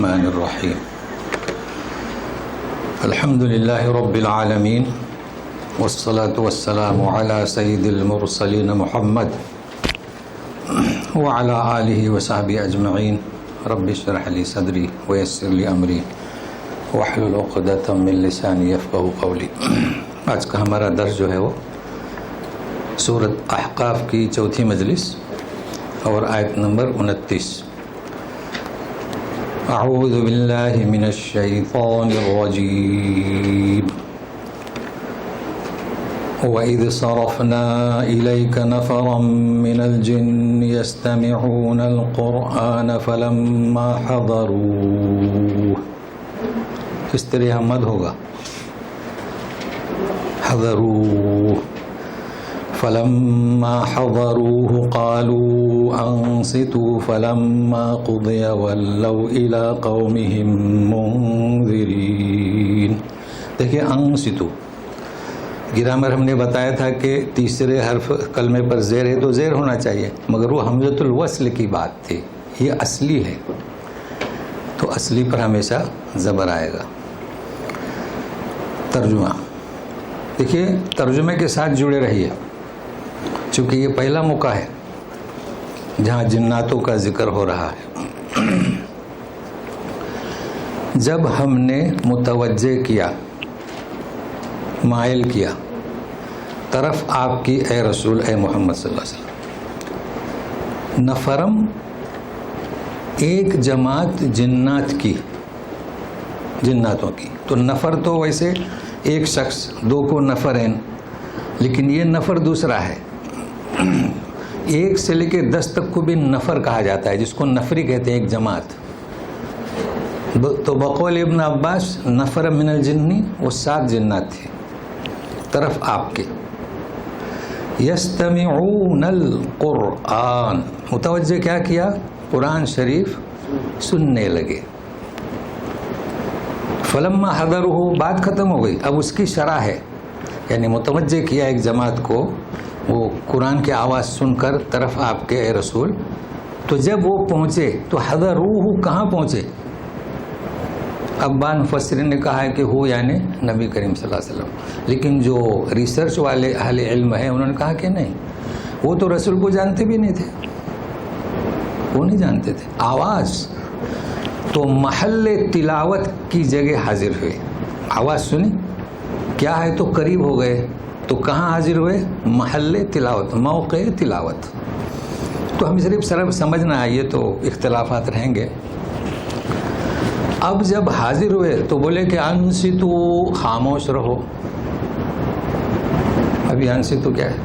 الرحمن الرحيم الحمد لله رب العالمين والصلاة والسلام على سيد المرسلين محمد وعلى آله وصحبه أجمعين رب اشرح لي صدري ويسر لي أمري واحلل عقدة من لساني يفقهوا قولي۔ آج کا ہمارا درس جو ہے وہ سورۃ احقاف کی چوتھی مجلس اور آیت نمبر 29۔ اعوذ باللہ من الشیطان الرجیم وَإِذْ صَرَفْنَا إِلَيْكَ نَفَرًا مِّنَ الْجِنِّ يَسْتَمِعُونَ الْقُرْآنَ فَلَمَّا حَضَرُوهُ، کس طرح مد ہوگا حضروه، فلما حضروه قالوا انصتوا فلما قضي ولوا الى قومهم منذرين۔ دیکھیے انصتوا، گرامر ہم نے بتایا تھا کہ تیسرے حرف کلمے پر زیر ہے تو زیر ہونا چاہیے، مگر وہ حمزۃ الوصل کی بات تھی، یہ اصلی ہے تو اصلی پر ہمیشہ زبر آئے گا۔ ترجمہ دیکھیے، ترجمے کے ساتھ جڑے رہیے، چونکہ یہ پہلا موقع ہے جہاں جناتوں کا ذکر ہو رہا ہے۔ جب ہم نے متوجہ کیا، مائل کیا طرف آپ کی اے رسول اے محمد صلی اللہ علیہ وسلم، نفرم ایک جماعت جناتوں کی، تو نفر تو ویسے ایک شخص، دو کو نفرین، لیکن یہ نفر دوسرا ہے۔ ایک سے لے کے 10 تک کو بھی نفر کہا جاتا ہے، جس کو نفری کہتے ہیں، ایک جماعت۔ تو بقول ابن عباس نفر من الجنی، وہ 7 جنات تھے طرف آپ کے۔ یستمعون القرآن، متوجہ کیا کیا؟ قرآن شریف سننے لگے۔ فلما حضرہ، بات ختم ہو گئی، اب اس کی شرح ہے، یعنی متوجہ کیا ایک جماعت کو، وہ قرآن کی آواز سن کر طرف آپ کے اے رسول، تو جب وہ پہنچے تو حضروہ کہاں پہنچے؟ اب بعض مفسرین نے کہا ہے کہ ہو یعنی نبی کریم صلی اللہ علیہ وسلم، لیکن جو ریسرچ والے اہل علم ہیں انہوں نے کہا کہ نہیں، وہ تو رسول کو جانتے بھی نہیں تھے، وہ نہیں جانتے تھے۔ آواز تو محل تلاوت کی جگہ حاضر ہوئے، آواز سنی کیا ہے تو قریب ہو گئے، تو کہاں حاضر ہوئے؟ محل تلاوت، موقع تلاوت۔ تو ہم صرف سمجھنا ہے، یہ تو اختلافات رہیں گے۔ اب جب حاضر ہوئے تو بولے کہ انصتو، خاموش رہو۔ ابھی انصتو کیا ہے؟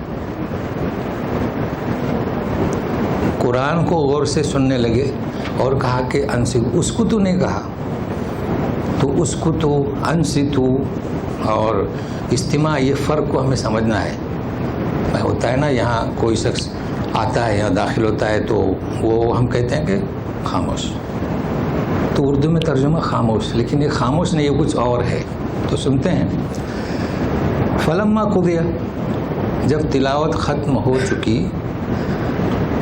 قرآن کو غور سے سننے لگے اور کہا کہ انصتو، اس کو تو نہیں کہا، تو اس کو تو انصتو اور استماع، یہ فرق کو ہمیں سمجھنا ہے۔ ہوتا ہے نا، یہاں کوئی شخص آتا ہے یا داخل ہوتا ہے تو وہ ہم کہتے ہیں کہ خاموش، تو اردو میں ترجمہ خاموش، لیکن یہ خاموش نہیں، یہ کچھ اور ہے، تو سنتے ہیں۔ فلما قضی، جب تلاوت ختم ہو چکی،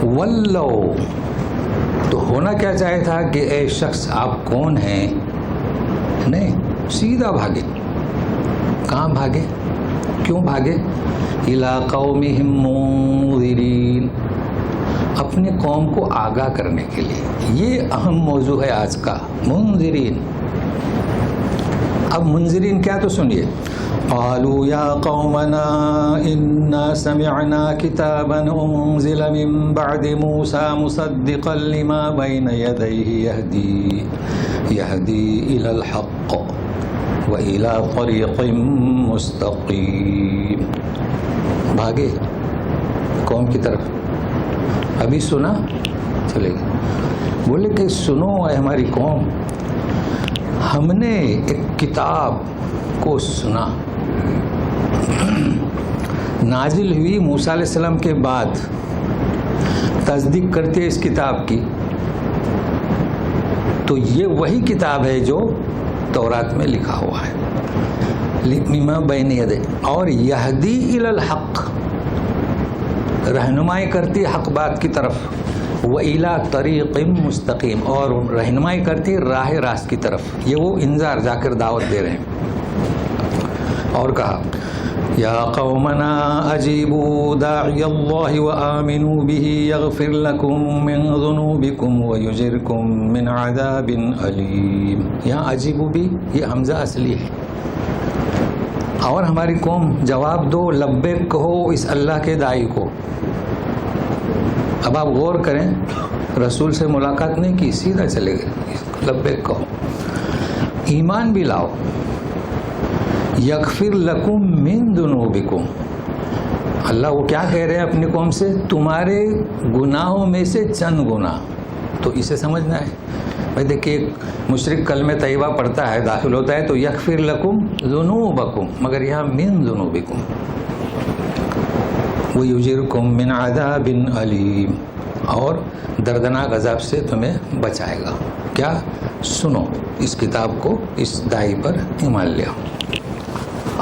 ولو، تو ہونا کیا چاہے تھا کہ اے شخص آپ کون ہیں؟ نہیں، سیدھا بھاگے۔ کہاں بھاگے؟ کیوں بھاگے؟ الی قومہم منذرین، اپنے قوم کو آگاہ کرنے کے لیے۔ یہ اہم موضوع ہے آج کا، منذرین۔ اب منذرین کیا، تو سنیے۔ قالوا یا قومنا انا سمعنا کتابا انزل من بعد موسى مصدقا لما بین یدیہ یہدی الی الحق وإلى طریق مستقیم۔ بھاگے قوم کی طرف، ابھی سنا چلے گا، بولے کہ سنو اے ہماری قوم، ہم نے ایک کتاب کو سنا، نازل ہوئی موسیٰ علیہ السلام کے بعد، تصدیق کرتے اس کتاب کی، تو یہ وہی کتاب ہے جو تورات میں لکھا ہوا ہے، مما بین یدیہ، اور یہدی الی الحق، رہنمائی کرتی حق بات کی طرف، وَإِلَىٰ طَرِيقٍ مُسْتَقِيم، اور رہنمائی کرتی راہ راست کی طرف. یہ وہ انذار جا کر دعوت دے رہے ہیں. اور کہا یا قومنا اجیبوا داعی اللہ وآمنوا به یغفر لکم من ذنوبکم ویجرکم من عذاب علیم. یہاں اجیبوا بھی یہ حمزہ اصلی ہے. اور ہماری قوم جواب دو، لبیک کہو اس اللہ کے داعی کو. اب آپ غور کریں، رسول سے ملاقات نہیں کی، سیدھا چلے گئے لبیک کہو. ایمان بھی لاؤ. یغفر لکم من ذنوبکم، اللہ وہ کیا کہہ رہے ہیں اپنی قوم سے؟ تمہارے گناہوں میں سے چند گناہ. تو اسے سمجھنا ہے بھائی. دیکھیے مشرک کلمہ طیبہ پڑھتا ہے، داخل ہوتا ہے تو یغفر لکم ذنوبکم، مگر یہاں من ذنوبکم. وَيُجِرْكُمْ مِنْ عَذَابٍ عَلِيمٍ، اور دردناک عذاب سے تمہیں بچائے گا. کیا؟ سنو اس کتاب کو، اس داعی پر ایمان لے آؤ.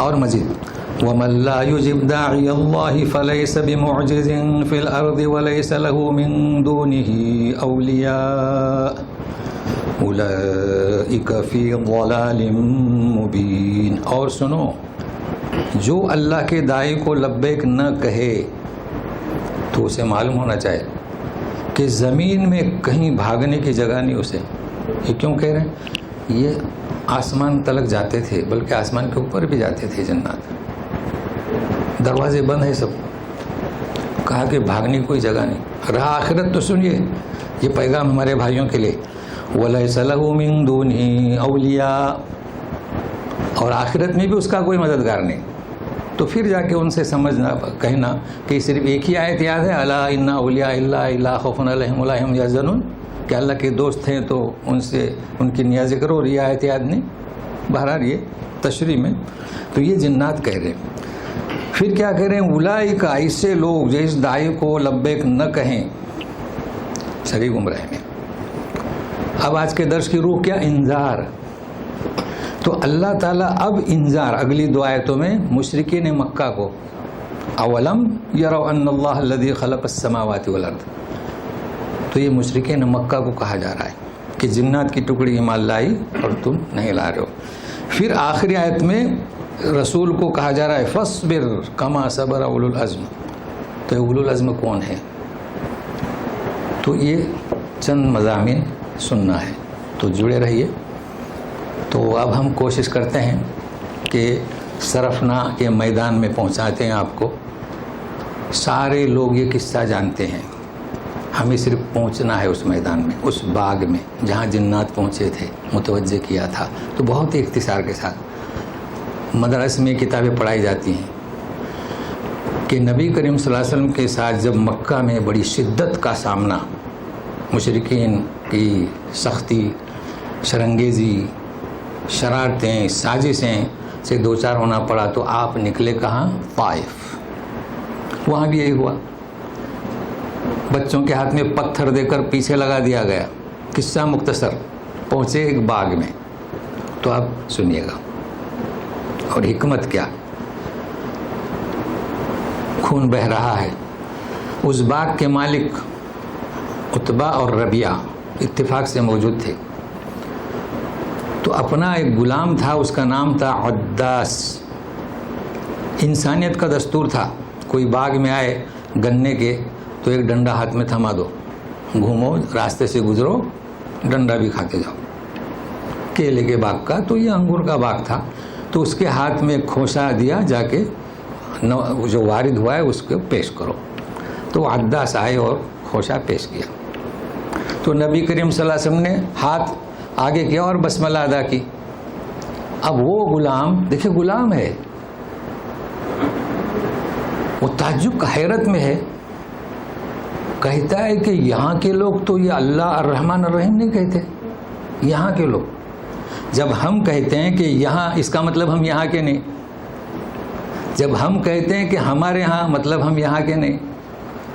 اور مزید وَمَن لَّا يُجِبْ دَاعِيَ اللَّهِ فَلَيْسَ بِمُعْجِزٍ فِي الْأَرْضِ وَلَيْسَ لَهُ مِن دُونِهِ أَوْلِيَاءُ أُولَٰئِكَ فِي ضَلَالٍ مُّبِينٍ. اور سنو، جو اللہ کے داعی کو لبیک نہ کہے تو اسے معلوم ہونا چاہیے کہ زمین میں کہیں بھاگنے کی جگہ نہیں اسے. یہ کیوں کہہ رہے ہیں؟ یہ آسمان تلک جاتے تھے، بلکہ آسمان کے اوپر بھی جاتے تھے جنات. دروازے بند ہیں سب. کہا کہ بھاگنے کی کوئی جگہ نہیں. رہا آخرت تو سنیے، یہ پیغام ہمارے بھائیوں کے لیے. وَلَيْسَ لَهُ مِن دُونِهِ أَوْلِيَاءُ، اور آخرت میں بھی اس کا کوئی مددگار نہیں. تو پھر جا کے ان سے سمجھنا، کہنا کہ صرف ایک ہی آیت یاد ہے، الا ان اولیاء اللہ لا خوف علیہم ولا هم يحزنون، کہ اللہ کے دوست ہیں تو ان سے ان کی نیازیں کرو، اور یہ آیت یاد نہیں. بہرحال یہ تشریح میں تو یہ جنات کہہ رہے ہیں. پھر کیا کہہ رہے ہیں؟ اولئک، ایسے لوگ جو اس داعی کو لبیک نہ کہیں سری گمراہ میں. اب آج کے درس کی روح کیا؟ انذار. تو اللہ تعالیٰ اب انذار اگلی دو آیتوں میں مشرکین مکہ کو، اولم یروا ان اللہ الذی خلق السماوات والارض، تو یہ مشرکین مکہ کو کہا جا رہا ہے کہ جنات کی ٹکڑی ایمان لائی اور تم نہیں لا رہے ہو. پھر آخری آیت میں رسول کو کہا جا رہا ہے فاصبر کما صبر اولو العزم. تو اولو العزم کون ہے؟ تو یہ چند مضامین سننا ہے، تو جڑے رہیے. تو اب ہم کوشش کرتے ہیں کہ صرفنا کے میدان میں پہنچاتے ہیں آپ کو. سارے لوگ یہ قصہ جانتے ہیں، ہمیں صرف پہنچنا ہے اس میدان میں، اس باغ میں جہاں جنات پہنچے تھے، متوجہ کیا تھا. تو بہت ہی اختصار کے ساتھ مدرسے میں کتابیں پڑھائی جاتی ہیں کہ نبی کریم صلی اللہ علیہ وسلم کے ساتھ جب مکہ میں بڑی شدت کا سامنا، مشرکین کی سختی، شرنگیزی، شرارتیں، سازشیں سے دو چار ہونا پڑا، تو آپ نکلے کہاں؟ طائف. وہاں بھی یہی ہوا، بچوں کے ہاتھ میں پتھر دے کر پیچھے لگا دیا گیا. قصہ مختصر. پہنچے ایک باغ میں، تو آپ سنیے گا. اور حکمت کیا؟ خون بہہ رہا ہے. اس باغ کے مالک عتبہ اور ربیعہ اتفاق سے موجود تھے. تو اپنا ایک غلام تھا، اس کا نام تھا عداس. انسانیت کا دستور تھا، کوئی باغ میں آئے گنے کے تو ایک ڈنڈا ہاتھ میں تھما دو، گھومو، راستے سے گزرو، ڈنڈا بھی کھاتے جاؤ. کیلے کے باغ کا، تو یہ انگور کا باغ تھا، تو اس کے ہاتھ میں کھوسا دیا، جا کے جو وارد ہوا ہے اس کو پیش کرو. تو عداس آئے اور کھوسا پیش کیا. تو نبی کریم صلی اللہ علیہ وسلم نے ہاتھ آگے کیا اور بسملہ ادا کی. اب وہ غلام، دیکھیں غلام ہے، وہ تعجب کا حیرت میں ہے. کہتا ہے کہ یہاں کے لوگ تو یہ اللہ الرحمن الرحیم نہیں کہتے. یہاں کے لوگ جب ہم کہتے ہیں کہ یہاں، اس کا مطلب ہم یہاں کے نہیں. جب ہم کہتے ہیں کہ ہمارے ہاں، مطلب ہم یہاں کے نہیں.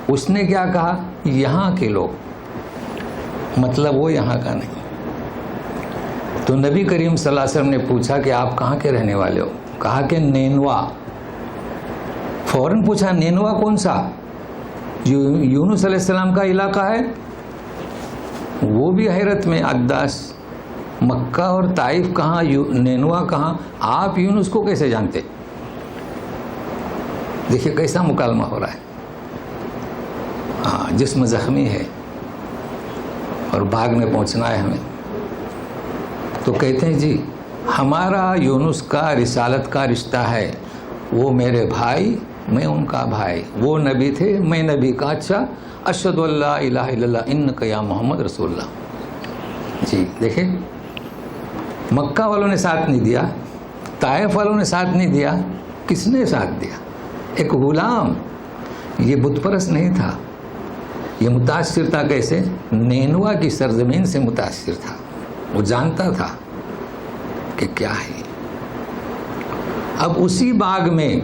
اس نے کیا کہا؟ یہاں کے لوگ، مطلب وہ یہاں کا نہیں. تو نبی کریم صلی اللہ علیہ وسلم نے پوچھا کہ آپ کہاں کے رہنے والے ہو؟ کہا کہ نینوا. فوراً پوچھا نینوا کون سا؟ جو یونس علیہ السلام کا علاقہ ہے؟ وہ بھی حیرت میں، عداس مکہ اور طائف کہاں، نینوا کہاں، آپ یونس کو کیسے جانتے؟ دیکھیے کیسا مکالمہ ہو رہا ہے. ہاں جسم زخمی ہے اور بھاگنے پہنچنا ہے ہمیں، تو کہتے ہیں جی ہمارا یونس کا رسالت کا رشتہ ہے، وہ میرے بھائی میں ان کا بھائی، وہ نبی تھے میں نبی کا. اچھا اشہد ان لا الہ الا اللہ انک یا محمد رسول اللہ. جی دیکھیں مکہ والوں نے ساتھ نہیں دیا، طائف والوں نے ساتھ نہیں دیا، کس نے ساتھ دیا؟ ایک غلام. یہ بت پرست نہیں تھا، یہ متاثر تھا. کیسے؟ نینوا کی سرزمین سے متاثر تھا. وہ جانتا تھا کہ کیا ہے. اب اسی باغ میں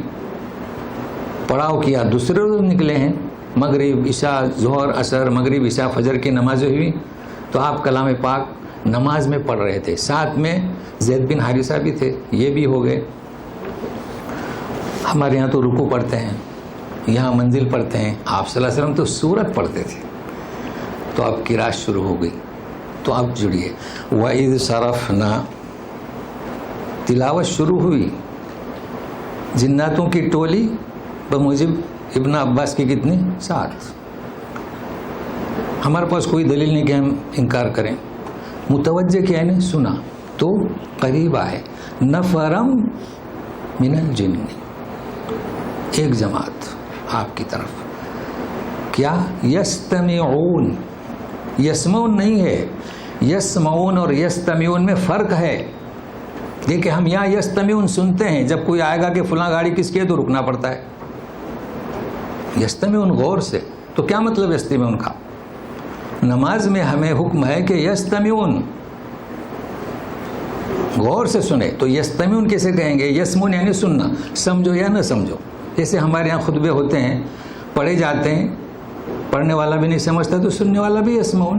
پڑاؤ کیا، دوسرے روز نکلے ہیں، مغرب عشاء ظہر عصر، مغرب عشاء فجر کی نمازیں ہوئی تو آپ کلام پاک نماز میں پڑھ رہے تھے. ساتھ میں زید بن حارثہ بھی تھے، یہ بھی ہو گئے. ہمارے یہاں تو رکوع پڑھتے ہیں، یہاں منزل پڑھتے ہیں، آپ صلی اللہ علیہ وسلم تو سورت پڑھتے تھے. تو اب قرات شروع ہو گئی. تو اب جڑیے وَإِذْ صَرَفْنَا، تلاوت شروع ہوئی. جناتوں کی ٹولی بموجب ابن عباس کی کتنی؟ 7. ہمارے پاس کوئی دلیل نہیں کہ ہم انکار کریں. متوجہ کیا ہے؟ سنا. تو قریب آئے نفرم من الجن، ایک جماعت آپ کی طرف. کیا؟ یستمعون. یسمعون نہیں ہے، یسمعون اور یستمعون میں فرق ہے. دیکھیں ہم یہاں یستمعون سنتے ہیں، جب کوئی آئے گا کہ فلاں گاڑی کس کی ہے تو رکنا پڑتا ہے. یستمعون غور سے. تو کیا مطلب یستمعون کا؟ نماز میں ہمیں حکم ہے کہ یستمعون غور سے سنے. تو یستمعون کیسے کہیں گے؟ یسمعون یعنی سننا، سمجھو یا نہ سمجھو. جیسے ہمارے یہاں خطبے ہوتے ہیں، پڑھے جاتے ہیں، پڑھنے والا بھی نہیں سمجھتا تو سننے والا بھی یسمعون.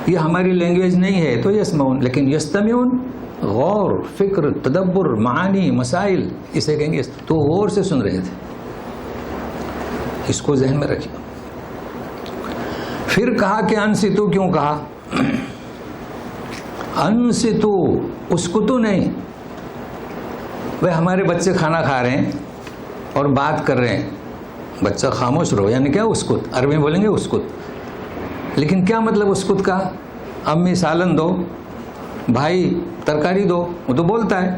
یہ ہماری لینگویج نہیں ہے تو یسمعون. لیکن یستمعون غور، فکر، تدبر، معانی، مسائل، اسے کہیں گے. تو غور سے سن رہے تھے. اس کو ذہن میں رکھیے. پھر کہا کہ انصتو. کیوں کہا انصتو؟ اسکتو نہیں. وہ ہمارے بچے کھانا کھا رہے ہیں اور بات کر رہے ہیں، بچہ خاموش رہو، یعنی کیا؟ اسکت. عربی میں بولیں گے اسکت. لیکن کیا مطلب اسکت کا؟ امی سالن دو، بھائی ترکاری دو، وہ تو بولتا ہے.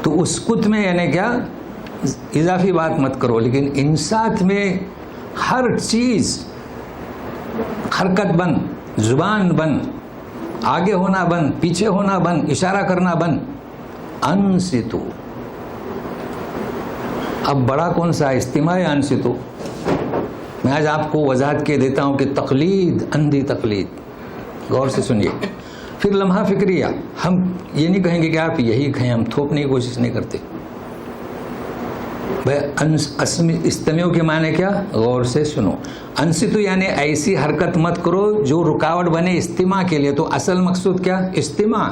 تو اسکت میں یعنی کیا؟ اضافی بات مت کرو. لیکن انصات میں ہر چیز، حرکت بند، زبان بند، آگے ہونا بند، پیچھے ہونا بند، اشارہ کرنا بند. انصتو. اب بڑا کون سا؟ استماع یا انصتو؟ میں آج آپ کو وضاحت کے دیتا ہوں کہ تقلید، اندھی تقلید. غور سے سنیے. پھر لمحہ فکریہ. ہم یہ نہیں کہیں گے کہ آپ یہی کہیں، ہم تھوپنے کی کوشش نہیں کرتے. استمیع کے معنی کیا؟ غور سے سنو. انصتو یعنی ایسی حرکت مت کرو جو رکاوٹ بنے استماع کے لیے. تو اصل مقصود کیا؟ استماع.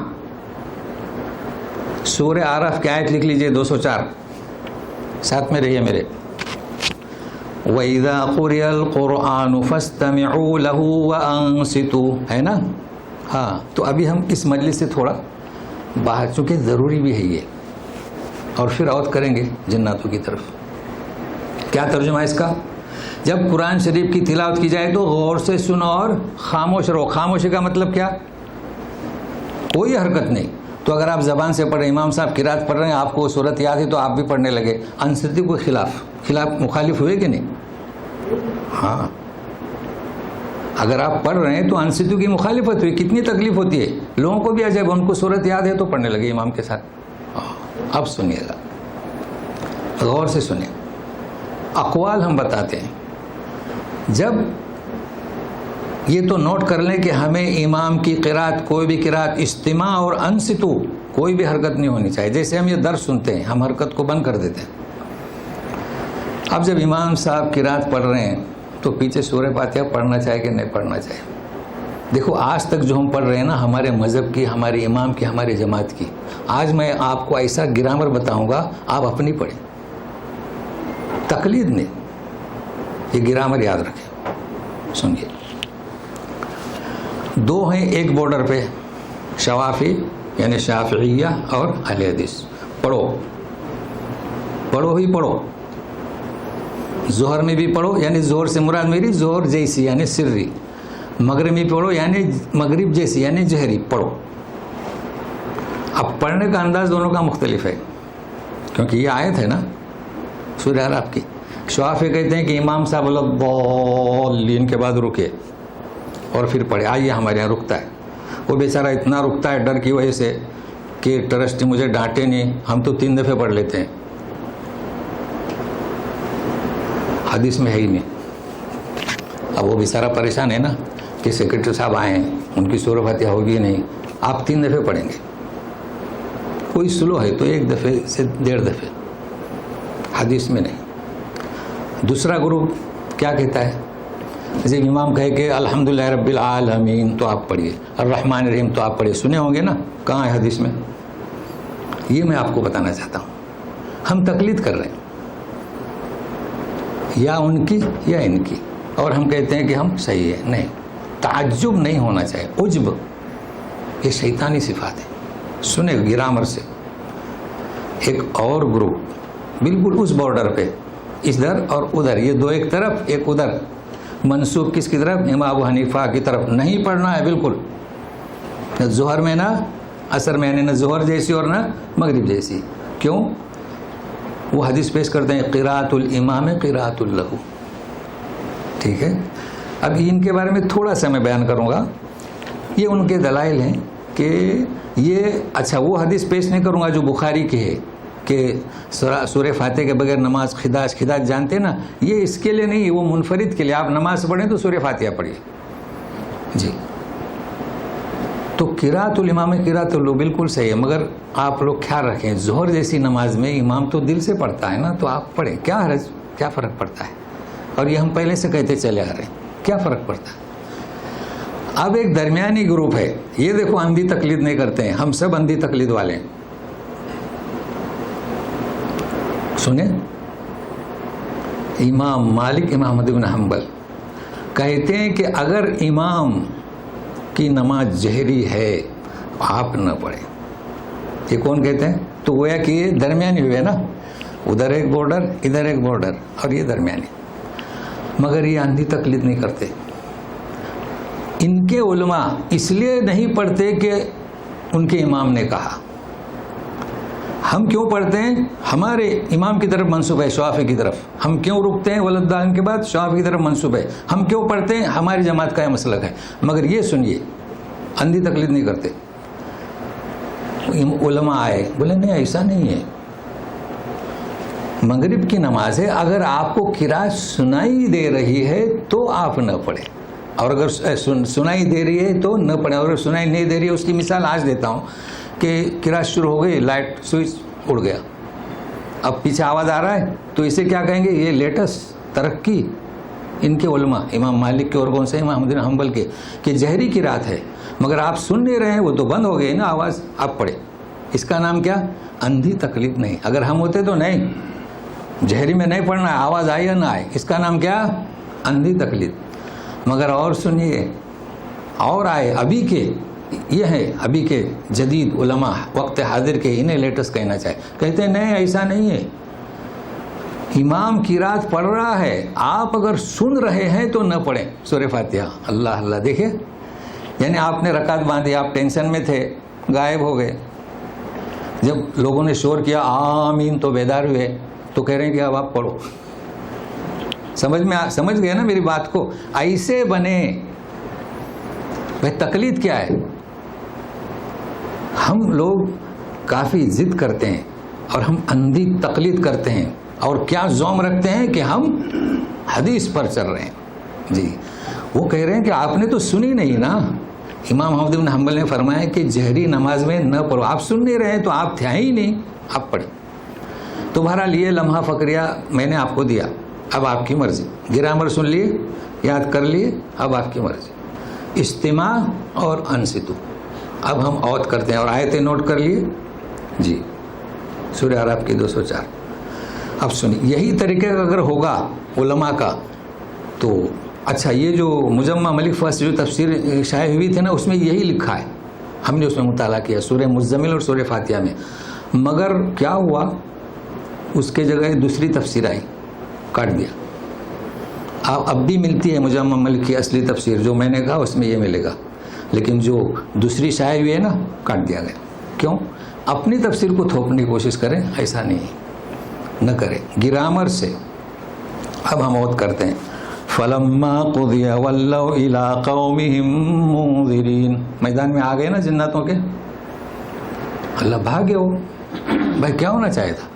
سورہ اعراف کی آیت لکھ لیجئے 204، ساتھ میں رہیے میرے. وَإِذَا قُرِئَ الْقُرْآنُ فَاسْتَمِعُوا لَهُ وَأَنصِتُوا، ہے نا؟ ہاں. تو ابھی ہم اس مجلس سے تھوڑا باہر، چونکہ ضروری بھی ہے یہ، اور پھر عود کریں گے جناتوں کی طرف. کیا ترجمہ ہے اس کا؟ جب قرآن شریف کی تلاوت کی جائے تو غور سے سنو اور خاموش رہو. خاموشی کا مطلب کیا؟ کوئی حرکت نہیں. تو اگر آپ زبان سے پڑھ رہے ہیں، امام صاحب قرات پڑھ رہے ہیں، آپ کو صورت یاد ہے تو آپ بھی پڑھنے لگے، انصتی کو خلاف مخالف ہوئے کہ نہیں؟ ہاں. اگر آپ پڑھ رہے ہیں تو انصتی کی مخالفت ہوئی. کتنی تکلیف ہوتی ہے لوگوں کو بھی. جب ان کو صورت یاد ہے تو پڑھنے لگے امام کے ساتھ. اب سنیے گا، غور سے سنیں. اقوال ہم بتاتے ہیں. جب یہ تو نوٹ کر لیں کہ ہمیں امام کی قرات، کوئی بھی قرات، استماع اور انصتو، کوئی بھی حرکت نہیں ہونی چاہیے. جیسے ہم یہ درس سنتے ہیں، ہم حرکت کو بند کر دیتے ہیں. اب جب امام صاحب قرات پڑھ رہے ہیں تو پیچھے سورہ فاتحہ پڑھنا چاہیے کہ نہیں پڑھنا چاہیے؟ دیکھو آج تک جو ہم پڑھ رہے ہیں نا، ہمارے مذہب کی، ہمارے امام کی، ہمارے جماعت کی. آج میں آپ کو ایسا گرامر بتاؤں گا، آپ اپنی پڑھیں، تقلید نہیں. یہ گرامر یاد رکھیں. سنیے. دو ہیں ایک بارڈر پہ، شوافی یعنی شافعیہ اور اہل حدیث. پڑھو ہی پڑھو. ظہر میں بھی پڑھو یعنی ظہر سے مراد میری ظہر جیسی یعنی سری. مغرب میں پڑھو یعنی مغرب جیسی یعنی جہری پڑھو. اب پڑھنے کا انداز دونوں کا مختلف ہے، کیونکہ یہ آیت ہے نا سورہ اعراف کی. شوافی کہتے ہیں کہ امام صاحب الضالین کے بعد رکے اور پھر پڑھے. آئیے ہمارے یہاں رکتا ہے، وہ بیچارہ اتنا رکتا ہے ڈر کی وجہ سے کہ ٹرسٹی مجھے ڈانٹے نہیں، ہم تو 3 دفعے پڑھ لیتے ہیں. حدیث میں ہے ہی نہیں. اب وہ بیچارہ پریشان ہے نا کہ سیکرٹری صاحب آئے ہیں، ان کی سورہ فاتحہ ہوگی نہیں، آپ 3 دفعے پڑھیں گے. کوئی سلو ہے تو 1 دفعے سے 1.5 دفعے، حدیث میں نہیں. دوسرا گروپ کیا کہتا ہے؟ جب امام کہے کہ الحمدللہ رب العالمین تو آپ پڑھیے، الرحمن الرحیم تو آپ پڑھیے. سنے ہوں گے نا، کہاں ہے حدیث میں؟ یہ میں آپ کو بتانا چاہتا ہوں. ہم تقلید کر رہے ہیں یا ان کی یا ان کی، اور ہم کہتے ہیں کہ ہم صحیح ہیں. نہیں، تعجب نہیں ہونا چاہیے. عجب یہ شیطانی صفات ہے. سنے گرامر سے. ایک اور گروپ بالکل اس بارڈر پہ، ادھر اور ادھر، یہ دو ایک طرف ایک ادھر، منسوب کس کی طرف؟ امام ابو حنیفہ کی طرف. نہیں پڑھنا ہے بالکل، نہ ظہر میں نہ عصر میں، یعنی نہ ظہر جیسی اور نہ مغرب جیسی. کیوں؟ وہ حدیث پیش کرتے ہیں قراءۃ الامام قراءۃ لہ. ٹھیک ہے، اب ان کے بارے میں تھوڑا سا میں بیان کروں گا. یہ ان کے دلائل ہیں کہ یہ اچھا وہ حدیث پیش نہیں کروں گا جو بخاری کی ہے کہ سورہ فاتحہ کے بغیر نماز خداج جانتے نا. یہ اس کے لیے نہیں، وہ منفرد کے لیے. آپ نماز پڑھیں تو سورہ فاتحہ پڑھیے جی. تو قراءۃ الامام قراءۃ لہ بالکل صحیح ہے، مگر آپ لوگ خیال رکھیں ظہر جیسی نماز میں امام تو دل سے پڑھتا ہے نا، تو آپ پڑھیں. کیا حرج، کیا فرق پڑتا ہے؟ اور یہ ہم پہلے سے کہتے چلے آ رہے ہیں، کیا فرق پڑتا ہے؟ اب ایک درمیانی گروپ ہے، یہ دیکھو اندھی تقلید نہیں کرتے ہیں. ہم سب اندھی تقلید والے ہیں. سنیں، امام مالک امام احمد بن حنبل کہتے ہیں کہ اگر امام کی نماز جہری ہے آپ نہ پڑھیں. یہ کون کہتے ہیں؟ تو گویا کہ یہ درمیانی ہوئے نا، ادھر ایک بارڈر ادھر ایک بارڈر اور یہ درمیانی. مگر یہ اندھی تقلید نہیں کرتے. ان کے علماء اس لیے نہیں پڑھتے کہ ان کے امام نے کہا. ہم کیوں پڑھتے ہیں؟ ہمارے امام کی طرف منسوب ہے، شوافی کی طرف. ہم کیوں رکتے ہیں ولدان کے بعد؟ شوافی کی طرف منسوب ہے. ہم کیوں پڑھتے ہیں؟ ہماری جماعت کا یہ مسلک ہے. مگر یہ سنیے، اندھی تقلید نہیں کرتے. علماء آئے بولے نہیں ایسا نہیں ہے، مغرب کی نماز ہے، اگر آپ کو قراءت سنائی دے رہی ہے تو آپ نہ پڑھیں، اور اگر سنائی دے رہی ہے تو نہ پڑھیں. اور اگر سنائی نہیں دے رہی ہے، اس کی مثال آج دیتا ہوں کہ قراءت شروع ہو گئی، لائٹ سوئچ اڑ گیا، اب پیچھے آواز آ رہا ہے، تو اسے کیا کہیں گے؟ یہ لیٹسٹ ترقی ان کے علماء امام مالک کے اور کون سے امام احمد بن حنبل کے کہ جہری قراءت ہے، مگر آپ سن نہیں رہے ہیں، وہ تو بند ہو گئی نا آواز، آپ پڑھیں. اس کا نام کیا؟ اندھی تقلید نہیں. اگر ہم ہوتے تو نہیں، جہری میں نہیں پڑھنا ہے، آواز آئے یا نہ آئے، اس کا نام کیا؟ اندھی تقلید. مگر اور سنیے، اور آئے ابھی کے، یہ ہے ابھی کے جدید علماء وقت حاضر کے، انہیں لیٹسٹ کہنا چاہے، کہتے ہیں نہیں ایسا نہیں ہے، امام قراءت پڑھ رہا ہے، آپ اگر سن رہے ہیں تو نہ پڑھیں سورہ فاتحہ. اللہ اللہ. دیکھیں، یعنی آپ نے رکعت باندھی، آپ ٹینشن میں تھے، غائب ہو گئے، جب لوگوں نے شور کیا آمین تو بیدار ہوئے، تو کہہ رہے ہیں کہ اب آپ پڑھو. سمجھ گئے نا میری بات کو؟ ایسے بنے. بھائی تقلید کیا ہے؟ ہم لوگ کافی ضد کرتے ہیں اور ہم اندھی تقلید کرتے ہیں، اور کیا زوم رکھتے ہیں کہ ہم حدیث پر چل رہے ہیں. جی وہ کہہ رہے ہیں کہ آپ نے تو سنی نہیں نا. امام احمد بن حنبل نے فرمایا کہ جہری نماز میں نہ پڑھو. آپ سن نہیں رہے ہیں تو آپ تھے ہی نہیں، آپ پڑھیں. تو بہرحال یہ لمحہ فقریہ میں نے آپ کو دیا، اب آپ کی مرضی. گرامر سن لیے، یاد کر لیے، اب آپ کی مرضی. استماع اور انصتو. اب ہم اوت کرتے ہیں اور آیتیں نوٹ کر لیے. جی سورہ اعراف کی 204. اب سنیے، یہی طریقہ اگر ہوگا علماء کا تو اچھا یہ جو مجمع ملک فہد سے جو تفسیر شائع ہوئی تھی نا اس میں یہی لکھا ہے، ہم نے اس میں مطالعہ کیا سورہ مزمل اور سورہ فاتحہ میں، مگر کیا ہوا اس کے جگہ دوسری تفسیر آئی، کاٹ دیا۔ اب بھی ملتی ہے مجمع ملک کی اصلی تفسیر، جو میں نے کہا اس میں یہ ملے گا، لیکن جو دوسری شائع ہوئی ہے نا کاٹ دیا گیا۔ کیوں؟ اپنی تفسیر کو تھوپنے کی کوشش کریں، ایسا نہیں، نہ کریں گرامر سے۔ اب ہم عود کرتے ہیں فَلَمَّا قُضِيَ وَلَّوْا إِلَىٰ قَوْمِهِمْ مُنذِرِينَ، میدان میں آ گئے نا جناتوں کے، اللہ بھاگے ہو بھائی، کیا ہونا چاہیے تھا؟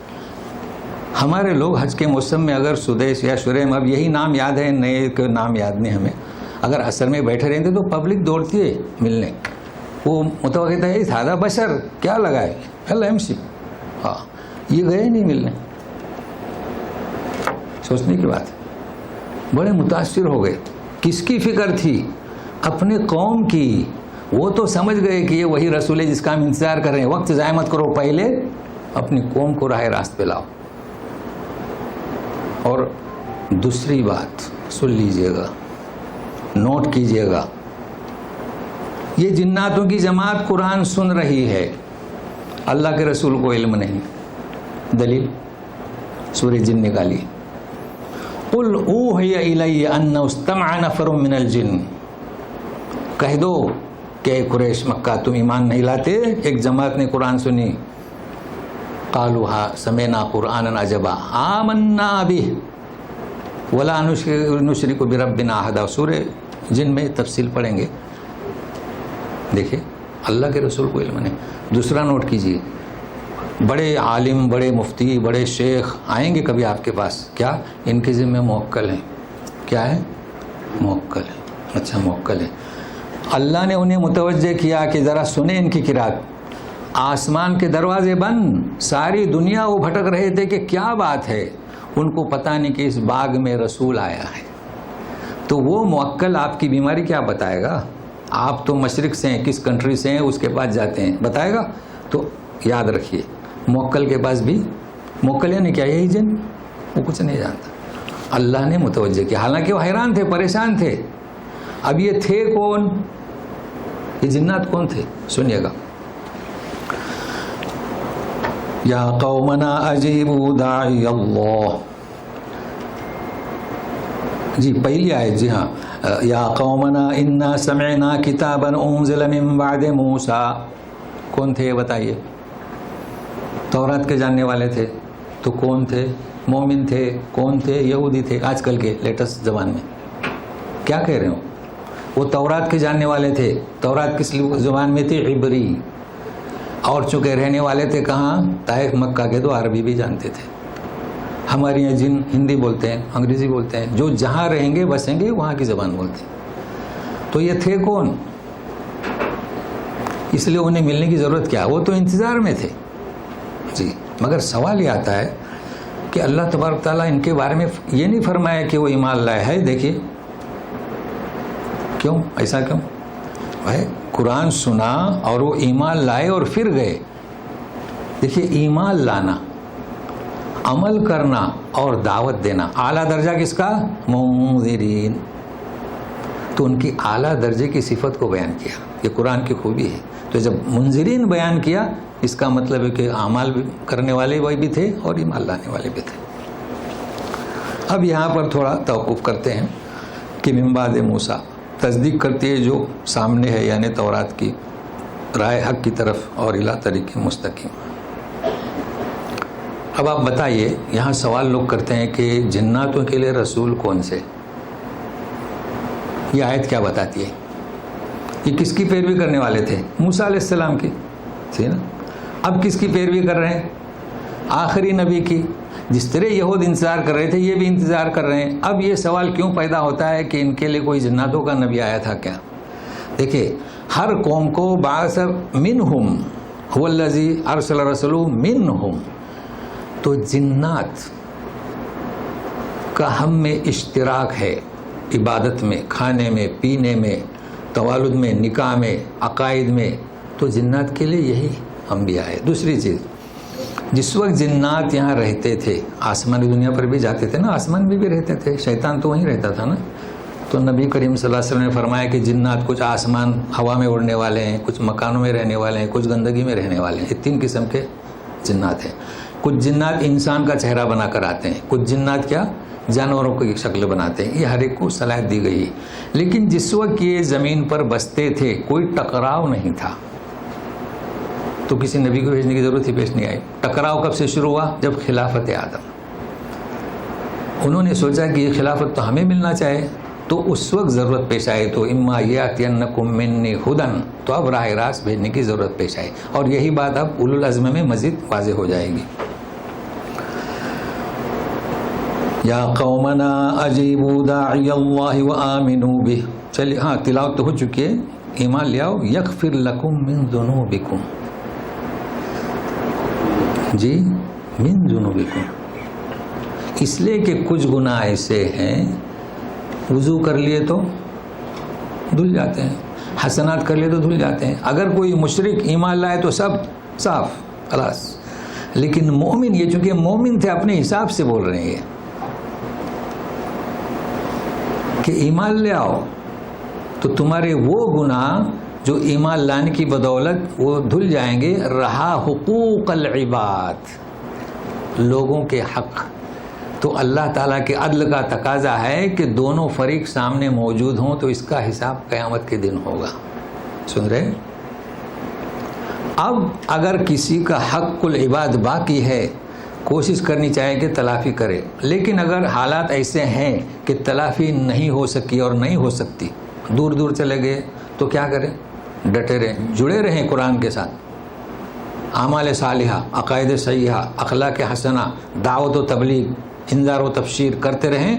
ہمارے لوگ حج کے موسم میں اگر سدیش یا شریم، اب یہی نام یاد ہے، نئے کے نام یاد نہیں ہمیں، اگر اثر میں بیٹھے رہتے تو پبلک دوڑتی ہے ملنے، وہ متوقع ہے سادہ بشر کیا لگائے اللہ ایم سی، ہاں یہ گئے نہیں ملنے، سوچنے کی بات ہے۔ بڑے متاثر ہو گئے، کس کی فکر تھی؟ اپنے قوم کی۔ وہ تو سمجھ گئے کہ یہ وہی رسول ہے جس کا ہم انتظار کر رہے ہیں، وقت ضائع مت کرو، پہلے اپنی قوم کو راہ راست پہ لاؤ۔ اور دوسری بات سن لیجئے گا، نوٹ کیجئے گا، یہ جناتوں کی جماعت قرآن سن رہی ہے، اللہ کے رسول کو علم نہیں۔ دلیل سورہ جن نکالی، قل اوحی الی انہ استمع نفر من الجن، کہہ دو کہ قریش مکہ تم ایمان نہیں لاتے، ایک جماعت نے قرآن سنی، قالوا سمعنا قرآنا عجبا آمنا بہ ولا نشرک بربنا احدا، سورہ جن میں تفصیل پڑھیں گے، دیکھیں اللہ کے رسول کو علم نہیں۔ دوسرا نوٹ کیجیے، بڑے عالم، بڑے مفتی، بڑے شیخ آئیں گے کبھی آپ کے پاس، کیا ان کے ذمہ موکل ہیں؟ کیا ہے؟ موکل ہے۔ اچھا موکل ہے، اللہ نے انہیں متوجہ کیا کہ ذرا سنیں ان کی قرات، آسمان کے دروازے بند، ساری دنیا وہ بھٹک رہے تھے کہ کیا بات ہے، ان کو پتہ نہیں کہ اس باغ میں رسول آیا ہے، تو وہ موکل آپ کی بیماری کیا بتائے گا؟ آپ تو مشرق سے ہیں، کس کنٹری سے ہیں اس کے پاس جاتے ہیں، بتائے گا؟ تو یاد رکھیے موکل کے پاس بھی، موکل یعنی کیا؟ یہی جن، وہ کچھ نہیں جانتا، اللہ نے متوجہ کیا، حالانکہ وہ حیران تھے، پریشان تھے۔ اب یہ تھے کون؟ یہ جنات کون تھے؟ سنیے گا، یا قومنا اجیبوا داعی اللہ، جی پہلی آیت، جی ہاں، یا قومنا انا سمعنا کتابا انزل من بعد موسیٰ، کون تھے بتائیے؟ تورات کے جاننے والے تھے، تو کون تھے؟ مومن تھے، کون تھے؟ یہودی تھے، آج کل کے لیٹسٹ زبان میں کیا کہہ رہے ہو؟ وہ تورات کے جاننے والے تھے، تورات کس زبان میں تھی؟ عبری، اور چونکہ رہنے والے تھے کہاں؟ طائف مکہ کے، تو عربی بھی جانتے تھے۔ ہمارے یہاں جن ہندی بولتے ہیں، انگریزی بولتے ہیں، جو جہاں رہیں گے بسیں گے وہاں کی زبان بولتے ہیں۔ تو یہ تھے کون؟ اس لیے انہیں ملنے کی ضرورت کیا؟ وہ تو انتظار میں تھے جی، مگر سوال یہ آتا ہے کہ اللہ تبارک تعالیٰ ان کے بارے میں یہ نہیں فرمایا کہ وہ ایمان لائے ہے، دیکھیے کیوں ایسا کیوں؟ بھائی قرآن سنا اور وہ ایمان لائے اور پھر گئے۔ دیکھیے ایمان لانا، عمل کرنا اور دعوت دینا، اعلیٰ درجہ کس کا؟ منذرین، تو ان کی اعلیٰ درجے کی صفت کو بیان کیا، یہ قرآن کی خوبی ہے۔ تو جب منذرین بیان کیا، اس کا مطلب ہے کہ اعمال بھی کرنے والے وہی بھی تھے اور ایمان لانے والے بھی تھے۔ اب یہاں پر تھوڑا توقف کرتے ہیں کہ من بعد موسیٰ تصدیق کرتی ہے جو سامنے ہے، یعنی تورات کی رائے حق کی طرف اور الی طریق مستقیم۔ اب آپ بتائیے، یہاں سوال لوگ کرتے ہیں کہ جناتوں کے لیے رسول کون سے؟ یہ آیت کیا بتاتی ہے؟ یہ کس کی پیروی کرنے والے تھے؟ موسیٰ علیہ السلام کی، ٹھیک نا؟ اب کس کی پیروی کر رہے ہیں؟ آخری نبی کی۔ جس طرح یہود انتظار کر رہے تھے، یہ بھی انتظار کر رہے ہیں۔ اب یہ سوال کیوں پیدا ہوتا ہے کہ ان کے لیے کوئی جناتوں کا نبی آیا تھا کیا؟ دیکھیں، ہر قوم کو بعث منہم هو الذی ارسل رسولہ منہم، تو جنات کا ہم میں اشتراک ہے، عبادت میں، کھانے میں، پینے میں، توالد میں، نکاح میں، عقائد میں، تو جنات کے لیے یہی انبیاء ہے۔ دوسری چیز، جس وقت جنات یہاں رہتے تھے، آسمانی دنیا پر بھی جاتے تھے نا، آسمان میں بھی رہتے تھے، شیطان تو وہیں رہتا تھا نا، تو نبی کریم صلی اللہ علیہ وسلم نے فرمایا کہ جنات کچھ آسمان ہوا میں اڑنے والے ہیں، کچھ مکانوں میں رہنے والے ہیں، کچھ گندگی میں رہنے والے ہیں. یہ 3 قسم کے جنات ہیں. کچھ جنات انسان کا چہرہ بنا کر آتے ہیں، کچھ جنات کیا جانوروں کی شکل بناتے ہیں. یہ ہر ایک کو صلاحیت دی گئی ہے. لیکن جس وقت یہ زمین پر بستے تھے کوئی ٹکراؤ نہیں تھا، تو کسی نبی کو بھیجنے کی ضرورت ہی پیش نہیں آئی. ٹکراؤ کب سے شروع ہوا؟ جب خلافت آدم. انہوں نے سوچا کہ یہ خلافت تو ہمیں ملنا چاہے، تو اس وقت ضرورت پیش آئی. تو اما یاتینکم منی ھدی، تو اب راہ راست بھیجنے کی ضرورت پیش آئی. اور یہی بات اب اولو العزم میں مزید واضح ہو جائے گی. یا قومنا اجیبوا داعی اللہ وآمنوا بہ. چلیے ہاں تلاوت تو ہو چکی ہے، ایمان لے آؤ. یغفر لکم من ذنوبکم، جی من ذنوبکم، اس لیے کہ کچھ گناہ ایسے ہیں وضو کر لیے تو دھل جاتے ہیں، حسنات کر لیے تو دھل جاتے ہیں. اگر کوئی مشرک ایمان لائے تو سب صاف خلاص. لیکن مومن، یہ چونکہ مومن تھے اپنے حساب سے بول رہے ہیں کہ ایمان لے آؤ تو تمہارے وہ گناہ جو ایمان لانے کی بدولت وہ دھل جائیں گے. رہا حقوق العباد، لوگوں کے حق، تو اللہ تعالیٰ کے عدل کا تقاضا ہے کہ دونوں فریق سامنے موجود ہوں تو اس کا حساب قیامت کے دن ہوگا. سن رہے؟ اب اگر کسی کا حق العباد باقی ہے، کوشش کرنی چاہیے کہ تلافی کرے. لیکن اگر حالات ایسے ہیں کہ تلافی نہیں ہو سکی اور نہیں ہو سکتی، دور دور چلے گئے، تو کیا کریں؟ ڈٹے رہیں، جڑے رہیں قرآن کے ساتھ. اعمال صالحہ، عقائد صحیحہ، اخلاق حسنہ، دعوت و تبلیغ، انذار و تبشیر کرتے رہیں.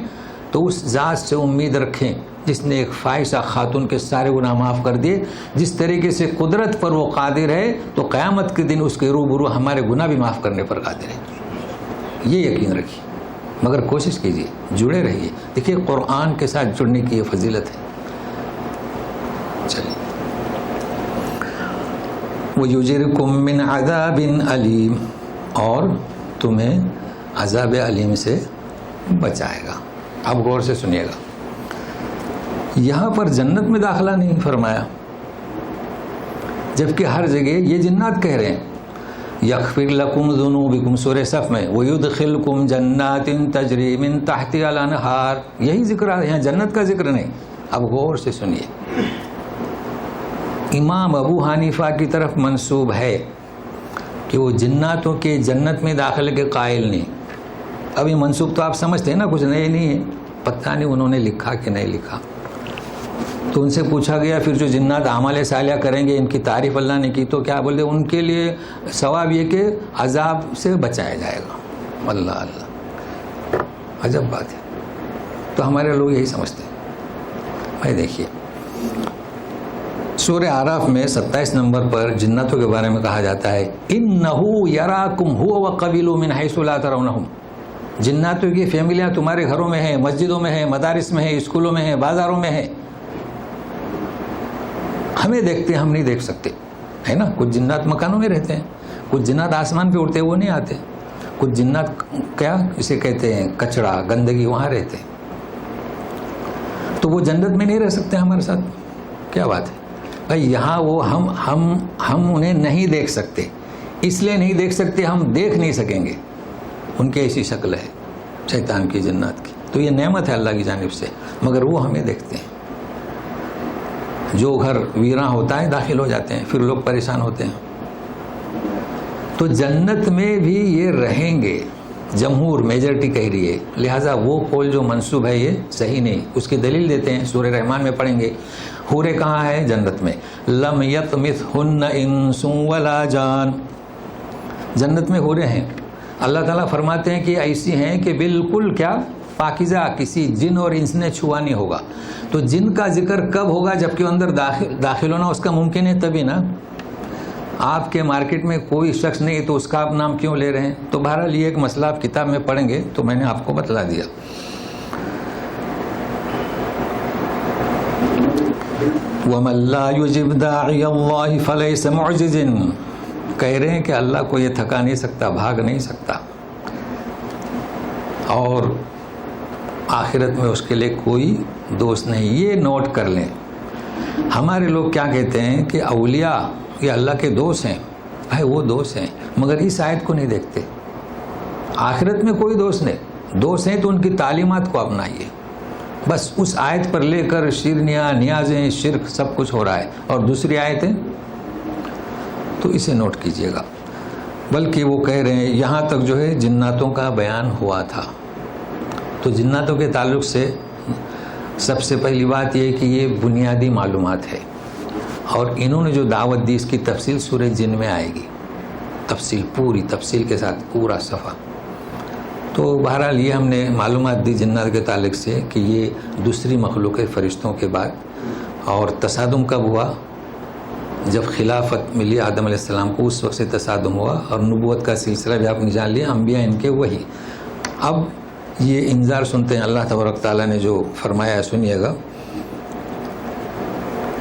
تو اس ذات سے امید رکھیں جس نے ایک فائشہ خاتون کے سارے گناہ معاف کر دیے. جس طریقے سے قدرت پر وہ قادر ہے تو قیامت کے دن اس کے روبرو ہمارے گناہ بھی معاف کرنے پر قادر ہے. یہ یقین رکھیے، مگر کوشش کیجیے، جڑے رہیے. دیکھیے قرآن کے ساتھ جڑنے کی یہ فضیلت ہے. چلیے. وَيُجِرْكُم مِّنْ عَذَابٍ عَلِيمٍ، اور تمہیں عذاب علیم سے بچائے گا. اب غور سے سنیے گا، یہاں پر جنت میں داخلہ نہیں فرمایا، جبکہ ہر جگہ یہ جنات کہہ رہے ہیں یغفر لکم ذنوبکم. سورہ صف میں ویدخلکم جنات تجری من تحتہا الانہار، یہی ذکر ہے، یہاں جنت کا ذکر نہیں. اب غور سے سنیے، امام ابو حنیفہ کی طرف منسوب ہے کہ وہ جناتوں کے جنت میں داخلے کے قائل نہیں. ابھی منسوب تو آپ سمجھتے ہیں نا، کچھ نئے نہیں ہے، پتہ نہیں انہوں نے لکھا کہ نہیں لکھا. تو ان سے پوچھا گیا پھر جو جنات اعمال صالحہ کریں گے، ان کی تعریف اللہ نے کی، تو کیا بولتے؟ ان کے لیے ثواب یہ کہ عذاب سے بچایا جائے گا. اللہ اللہ، عجب بات ہے. تو ہمارے لوگ یہی سمجھتے ہیں. بھائی دیکھیے سورہ اعراف میں 27 نمبر پر جناتوں کے بارے میں کہا جاتا ہے اِنَّهُ يَرَاكُمْ هُوَ وَقَبِيلُهُ مِنْ حَيْثُ لَا تَرَوْنَهُمْ. جناتوں کی فیملیاں تمہارے گھروں میں ہیں، مسجدوں میں ہیں، مدارس میں ہیں، اسکولوں میں ہیں، بازاروں میں ہیں. ہمیں دیکھتے ہیں، ہم نہیں دیکھ سکتے، ہے نا. کچھ جنات مکانوں میں رہتے ہیں، کچھ جنات آسمان پہ اڑتے وہ نہیں آتے، کچھ جنات کیا اسے کہتے ہیں کچڑا گندگی وہاں رہتے ہیں. تو وہ جنت میں نہیں رہ سکتے ہمارے ساتھ. کیا بات ہے بھائی. یہاں وہ ہم انہیں نہیں دیکھ سکتے، اس لیے نہیں دیکھ سکتے، ہم دیکھ نہیں سکیں گے. ان کی ایسی شکل ہے شیطان کی، جنات کی. تو یہ نعمت ہے اللہ کی جانب سے، مگر وہ ہمیں دیکھتے ہیں. جو گھر ویراں ہوتا ہے داخل ہو جاتے ہیں، پھر لوگ پریشان ہوتے ہیں. تو جنت میں بھی یہ رہیں گے، جمہور میجرٹی کہہ رہی ہے. لہٰذا وہ قول جو منسوب ہے یہ صحیح نہیں. اس کی دلیل دیتے ہیں، سورہ رحمان میں پڑھیں گے. حورے کہاں ہے؟ جنت میں. لم یطمثہن انس ولا جان. جنت میں حورے ہیں. اللہ تعالیٰ فرماتے ہیں کہ ایسی ہیں کہ بالکل کیا پاکیزہ، کسی جن اور انس نے چھوا نہیں ہوگا. تو جن کا ذکر کب ہوگا؟ جبکہ اندر داخل ہونا اس کا ممکن ہے، تبھی نا. آپ کے مارکیٹ میں کوئی شخص نہیں تو اس کا آپ نام کیوں لے رہے ہیں؟ تو بہرحال یہ ایک مسئلہ آپ کتاب میں پڑھیں گے تو میں نے آپ کو بتلا دیا. وَمَن لَّا يُجِبْ دَاعِيَ اللَّهِ فَلَيْسَ مُعْجِزٍ. کہہ رہے ہیں کہ اللہ کو یہ تھکا نہیں سکتا، بھاگ نہیں سکتا. اور آخرت میں اس کے لیے کوئی دوست نہیں. یہ نوٹ کر لیں. ہمارے لوگ کیا کہتے ہیں کہ اولیاء یہ اللہ کے دوست ہیں. بھائی وہ دوست ہیں مگر اس آیت کو نہیں دیکھتے. آخرت میں کوئی دوست نہیں. دوست ہیں تو ان کی تعلیمات کو اپنائیے. بس اس آیت پر لے کر شیرنیاں نیازیں شرک سب کچھ ہو رہا ہے. اور دوسری آیتیں تو اسے نوٹ کیجئے گا. بلکہ وہ کہہ رہے ہیں یہاں تک جو ہے جناتوں کا بیان ہوا تھا. تو جناتوں کے تعلق سے سب سے پہلی بات یہ کہ یہ بنیادی معلومات ہے. اور انہوں نے جو دعوت دی اس کی تفصیل سورہ جن میں آئے گی. تفصیل پوری تفصیل کے ساتھ پورا صفحہ. تو بہرحال یہ ہم نے معلومات دی جنات کے تعلق سے کہ یہ دوسری مخلوق فرشتوں کے بعد. اور تصادم کب ہوا؟ جب خلافت ملی آدم علیہ السلام کو اس وقت سے تصادم ہوا. اور نبوت کا سلسلہ بھی آپ نے جان لیا انبیاء ان کے وہی. اب یہ انذار سنتے ہیں اللہ تبارک تعالیٰ نے جو فرمایا سنیے گا.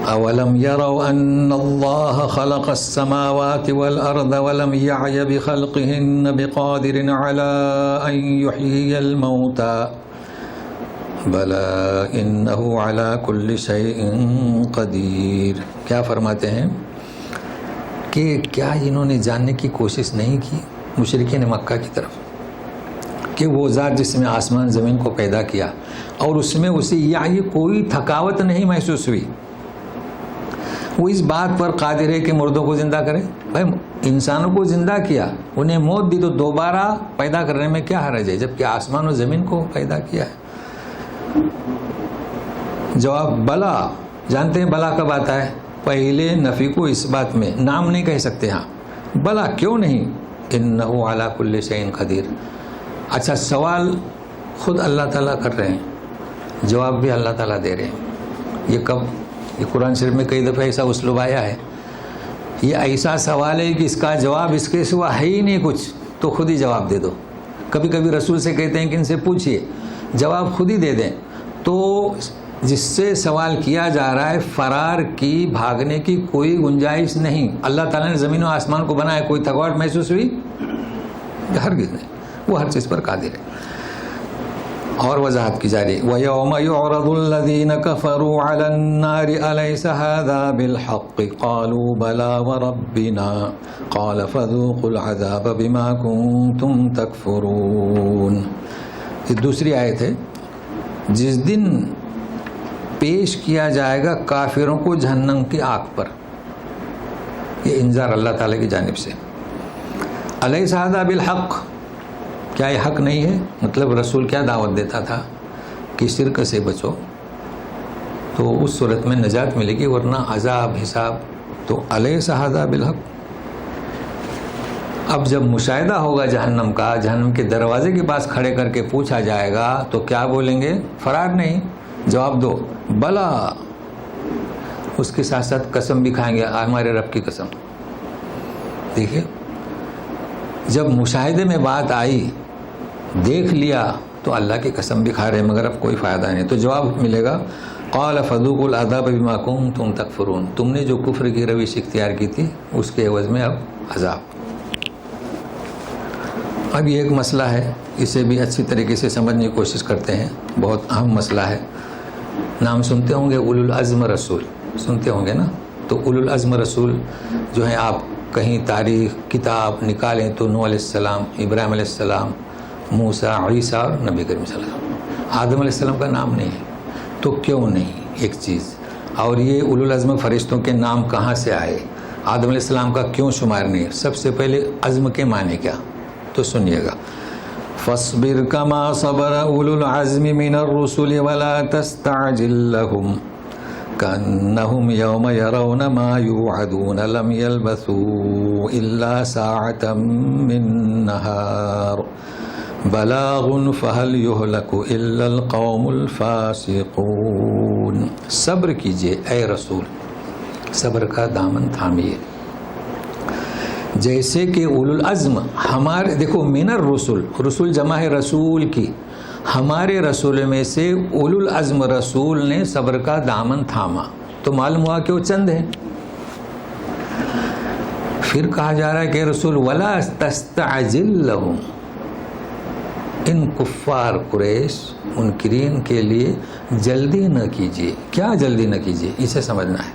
اولم يروا ان الله خلق السماوات والارض ولم يعي بخلقهن بقادر على ان يحيي الموتى بلى انه على كل شيء قدير. کیا فرماتے ہیں کہ کیا انہوں نے جاننے کی کوشش نہیں کی مشرکین مکہ کی طرف کہ وہ ذات جس نے آسمان زمین کو پیدا کیا اور اس میں اسے یہ کوئی تھکاوٹ نہیں محسوس ہوئی. وہ اس بات پر قادر ہے کہ مردوں کو زندہ کرے. بھائی انسانوں کو زندہ کیا انہیں موت دی تو دوبارہ پیدا کرنے میں کیا حرج ہے جبکہ آسمان و زمین کو پیدا کیا ہے. جواب بلا. جانتے ہیں بلا کب آتا ہے؟ پہلے نفی کو اس بات میں نام نہیں کہہ سکتے. ہاں بلا کیوں نہیں. انہ علی کل شیء قدیر. اچھا سوال خود اللہ تعالیٰ کر رہے ہیں جواب بھی اللہ تعالیٰ دے رہے ہیں. یہ کب؟ یہ قرآن شریف میں کئی دفعہ ایسا اسلوب آیا ہے. یہ ایسا سوال ہے کہ اس کا جواب اس کے سوا ہے ہی نہیں کچھ تو خود ہی جواب دے دو. کبھی کبھی رسول سے کہتے ہیں کہ ان سے پوچھئے جواب خود ہی دے دیں. تو جس سے سوال کیا جا رہا ہے فرار کی بھاگنے کی کوئی گنجائش نہیں. اللہ تعالیٰ نے زمین و آسمان کو بنایا کوئی تھکاوٹ محسوس ہوئی؟ ہرگز نہیں. وہ ہر چیز پر قادر ہے. اور وضاحت کی جا رہی وَيَوْمَ يُعْرَضُ الَّذِينَ كَفَرُوا عَلَى النَّارِ أَلَيْسَ هَذَا بِالْحَقِّ قَالُوا بَلَى وَرَبِّنَا قَالَ فَذُوقُوا الْعَذَابَ بِمَا كُنْتُمْ تَكْفُرُونَ. یہ دوسری آیت ہے. جس دن پیش کیا جائے گا کافروں کو جہنم کی آگ پر. یہ انذار اللہ تعالیٰ کی جانب سے. أَلَيْسَ هَذَا بِالْحَقِّ کیا یہ حق نہیں ہے؟ مطلب رسول کیا دعوت دیتا تھا کہ شرک سے بچو تو اس صورت میں نجات ملے گی ورنہ عذاب حساب. تو الیس ھذا بالحق. اب جب مشاہدہ ہوگا جہنم کا جہنم کے دروازے کے پاس کھڑے کر کے پوچھا جائے گا تو کیا بولیں گے؟ فرار نہیں. جواب دو بلا. اس کے ساتھ ساتھ قسم بھی کھائیں گے ہمارے رب کی قسم. دیکھیے جب مشاہدے میں بات آئی دیکھ لیا تو اللہ کی قسم بھی کھا رہے ہیں مگر اب کوئی فائدہ نہیں. تو جواب ملے گا قال فذوقوا العذاب بما کنتم تکفرون. تم نے جو کفر کی روش اختیار کی تھی اس کے عوض میں اب عذاب. اب یہ ایک مسئلہ ہے اسے بھی اچھی طریقے سے سمجھنے کی کوشش کرتے ہیں. بہت اہم مسئلہ ہے. نام سنتے ہوں گے اولو العزم رسول سنتے ہوں گے نا. تو اولو العزم رسول جو ہیں آپ کہیں تاریخ کتاب نکالیں تو نوح علیہ السلام ابراہیم علیہ السلام موسیٰ عیسیٰ اور نبی کریم صلی اللہ علیہ وسلم. آدم علیہ السلام کا نام نہیں ہے. تو کیوں نہیں ایک چیز. اور یہ اولو العزم فرشتوں کے نام کہاں سے آئے؟ آدم علیہ السلام کا کیوں شمار نہیں؟ سب سے پہلے عزم کے معنی کیا تو سنیے گا. فاصبر کما صبر اولو العزم من الرسل ولا تستعجل لهم كأنهم يوم يرون ما يوعدون لم يلبثوا إلا ساعة من نهار بلاغ فهل يهلك إلا القوم الفاسقون. صبر کیجئے اے رسول. صبر کا دامن تھامیے. جیسے کہ اولو العزم ہمارے دیکھو من الرسل رسول جمع ہے رسول کی. ہمارے رسول میں سے اولو العزم رسول نے صبر کا دامن تھاما تو معلوم ہوا کہ وہ چند ہیں. پھر کہا جا رہا ہے کہ رسول ولا تستعجل لهم ان کفار قریش منکرین کے لیے جلدی نہ کیجیے. کیا جلدی نہ کیجیے؟ اسے سمجھنا ہے.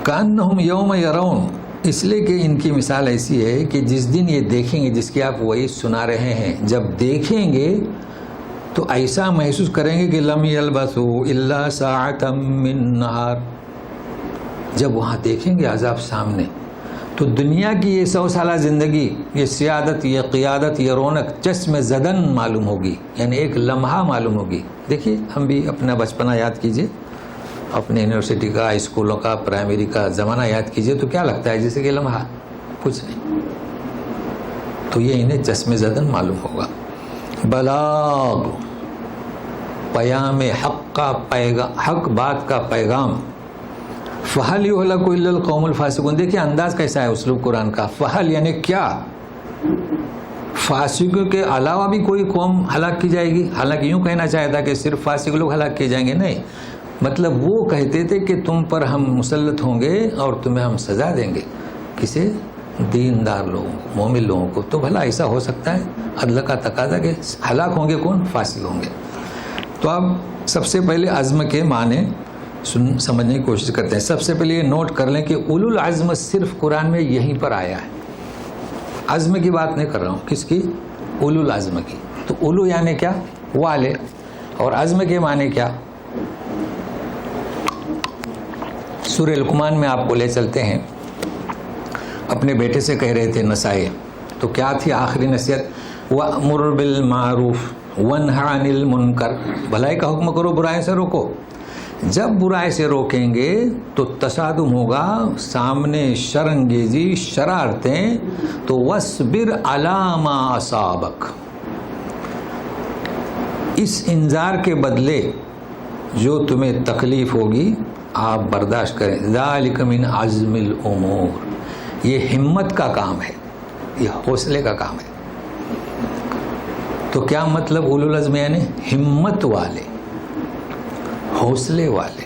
کأنہم یوم یرون، اس لیے کہ ان کی مثال ایسی ہے کہ جس دن یہ دیکھیں گے، جس کی آپ وہی سنا رہے ہیں، جب دیکھیں گے تو ایسا محسوس کریں گے کہ لم یلبثوا الا ساعۃ من نہار. جب وہاں دیکھیں گے عذاب سامنے تو دنیا کی یہ 100 سالہ زندگی، یہ سیادت، یہ قیادت، یہ رونق چشم زدن معلوم ہوگی، یعنی ایک لمحہ معلوم ہوگی. دیکھیے ہم بھی اپنا بچپنا یاد کیجئے، اپنے یونیورسٹی کا، اسکولوں کا، پرائمری کا زمانہ یاد کیجئے تو کیا لگتا ہے جیسے کہ لمحہ کچھ نہیں. تو یہ انہیں چشم زدن معلوم ہوگا. بلاغ، پیام حق کا پیغام، حق بات کا پیغام. فہل یہلک الا القوم الفاسقون. دیکھیے انداز کیسا ہے اسلوب قرآن کا. فہل یعنی کیا، فاسقوں کے علاوہ بھی کوئی قوم ہلاک کی جائے گی؟ حالانکہ یوں کہنا چاہتا تھا کہ صرف فاسق لوگ ہلاک کیے جائیں گے، نہیں، مطلب وہ کہتے تھے کہ تم پر ہم مسلط ہوں گے اور تمہیں ہم سزا دیں گے. کسے؟ دیندار لوگوں کو، مومن لوگوں کو. تو بھلا ایسا ہو سکتا ہے؟ عدل کا تقاضا کہ ہلاک ہوں گے کون؟ فاسق ہوں گے. تو اب سب سے پہلے عزم کے معنی سمجھنے کی کوشش کرتے ہیں. سب سے پہلے یہ نوٹ کر لیں کہ اولو العزم صرف قرآن میں یہیں پر آیا ہے. عزم کی بات نہیں کر رہا ہوں. کس کی؟ اولو العزم کی. تو اولو یعنی کیا؟ والے. اور عزم کے معنی کیا؟ سورہ لقمان میں آپ کو لے چلتے ہیں. اپنے بیٹے سے کہہ رہے تھے نسائی، تو کیا تھی آخری نصیحت؟ وَأْمُرْ بِالْمَعْرُوفِ وَانْهَ عَنِ الْمُنْكَرِ. بھلائی کا حکم کرو، برائی سے روکو. جب برائی سے روکیں گے تو تصادم ہوگا، سامنے شرانگیزی، شرارتیں. تو وَاصْبِرْ عَلَىٰ مَا أَصَابَكَ، اس انذار کے بدلے جو تمہیں تکلیف ہوگی آپ برداشت کریں. ذَلِكَ مِنْ عَزْمِ الْأُمُورِ، یہ ہمت کا کام ہے، یہ حوصلے کا کام ہے. تو کیا مطلب اولو العزم یعنی ہمت والے، حوصلے والے.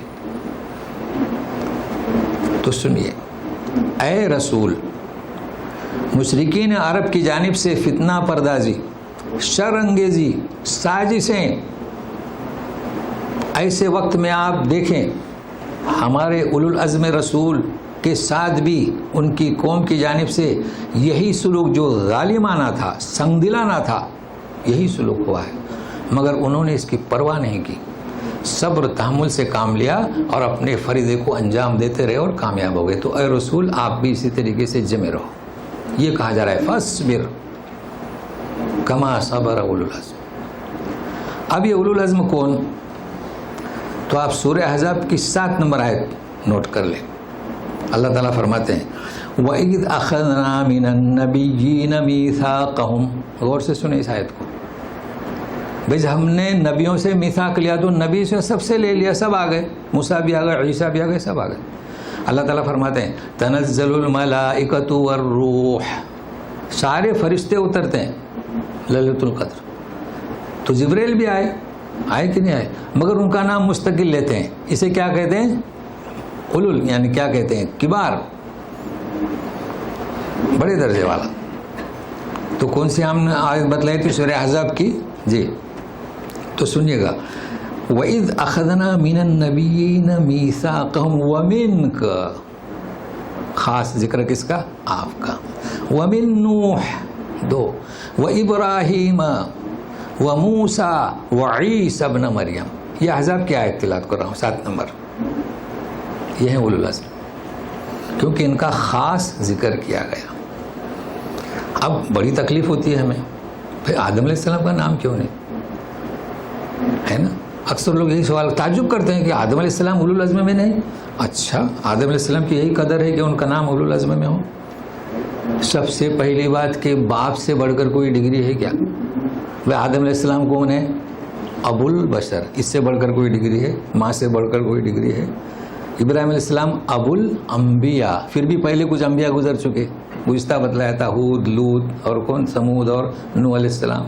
تو سنیے، اے رسول، مشرکین عرب کی جانب سے فتنہ پردازی، شر انگیزی، سازشیں، ایسے وقت میں آپ دیکھیں ہمارے اولو العزم رسول کے ساتھ بھی ان کی قوم کی جانب سے یہی سلوک جو ظالمانہ تھا، سنگدلانہ تھا، یہی سلوک ہوا ہے. مگر انہوں نے اس کی پرواہ نہیں کی، صبر تحمل سے کام لیا اور اپنے فریضے کو انجام دیتے رہے اور کامیاب ہو گئے. تو اے رسول آپ بھی اسی طریقے سے جمے رہو. یہ کہا جا رہا ہے فاصبر کما صبر اولو العزم. اب یہ اولو العزم کون؟ تو آپ سورہ احزاب کی 7 نمبر آیت نوٹ کر لیں. اللہ تعالیٰ فرماتے ہیں وَإِذْ أَخَذْنَا مِنَ النَّبِيِّينَ مِيثَاقَهُمْ. غور سے سنیں اس آیت کو. بھئی ہم نے نبیوں سے میثاق لیا تو نبی سے سب سے لے لیا، سب آ گئے، موسیٰ بھی آ گئے، عیسیٰ بھی آ گئے، سب آ گئے. اللہ تعالیٰ فرماتے ہیں تنزل الملائکۃ والروح، سارے فرشتے اترتے ہیں لیلۃ القدر. تو جبریل بھی آئے کہ نہیں آئے؟ مگر ان کا نام مستقل لیتے ہیں. اسے کیا کہتے ہیں؟ اولول، یعنی کیا کہتے ہیں؟ کبار، بڑے درجے والا. تو کون سی ہم نے آیت بتلائی تھی؟ سورہ احزاب کی. جی تو سنیے گا وَإِذْ أَخَذْنَا مِنَ النَّبِيِّينَ مِيثَاقَهُمْ وَمِنْكَ، خاص ذکر کس کا؟ آپ کا. وَمِن نوح 2، وَإِبْرَاهِيمَ وَمُوسَى وَعِيسَى ابْنَ مریم. یہ احزاب کی آیت تلاوت کر رہا ہوں 7 نمبر. یہ ہے اولو العزم، کیونکہ ان کا خاص ذکر کیا گیا. اب بڑی تکلیف ہوتی ہے ہمیں، پھر آدم علیہ السلام کا نام کیوں نہیں ہے نا؟ اکثر لوگ یہی سوال تعجب کرتے ہیں کہ آدم علیہ السلام اولو العزم میں نہیں. اچھا، آدم علیہ السلام کی یہی قدر ہے کہ ان کا نام اولو العزم میں ہو. سب سے پہلی بات کہ باپ سے بڑھ کر کوئی ڈگری ہے کیا؟ وہ آدم علیہ السلام کون ہے؟ ابو البشر. اس سے بڑھ کر کوئی ڈگری ہے؟ ماں سے بڑھ کر کوئی ڈگری ہے؟ ابراہیم علیہ السلام ابو الانبیاء. پھر بھی پہلے کچھ انبیاء گزر چکے، گزشتہ بتلایا تھا، ہود، لوط اور کون؟ سمود اور نوح علیہ السلام،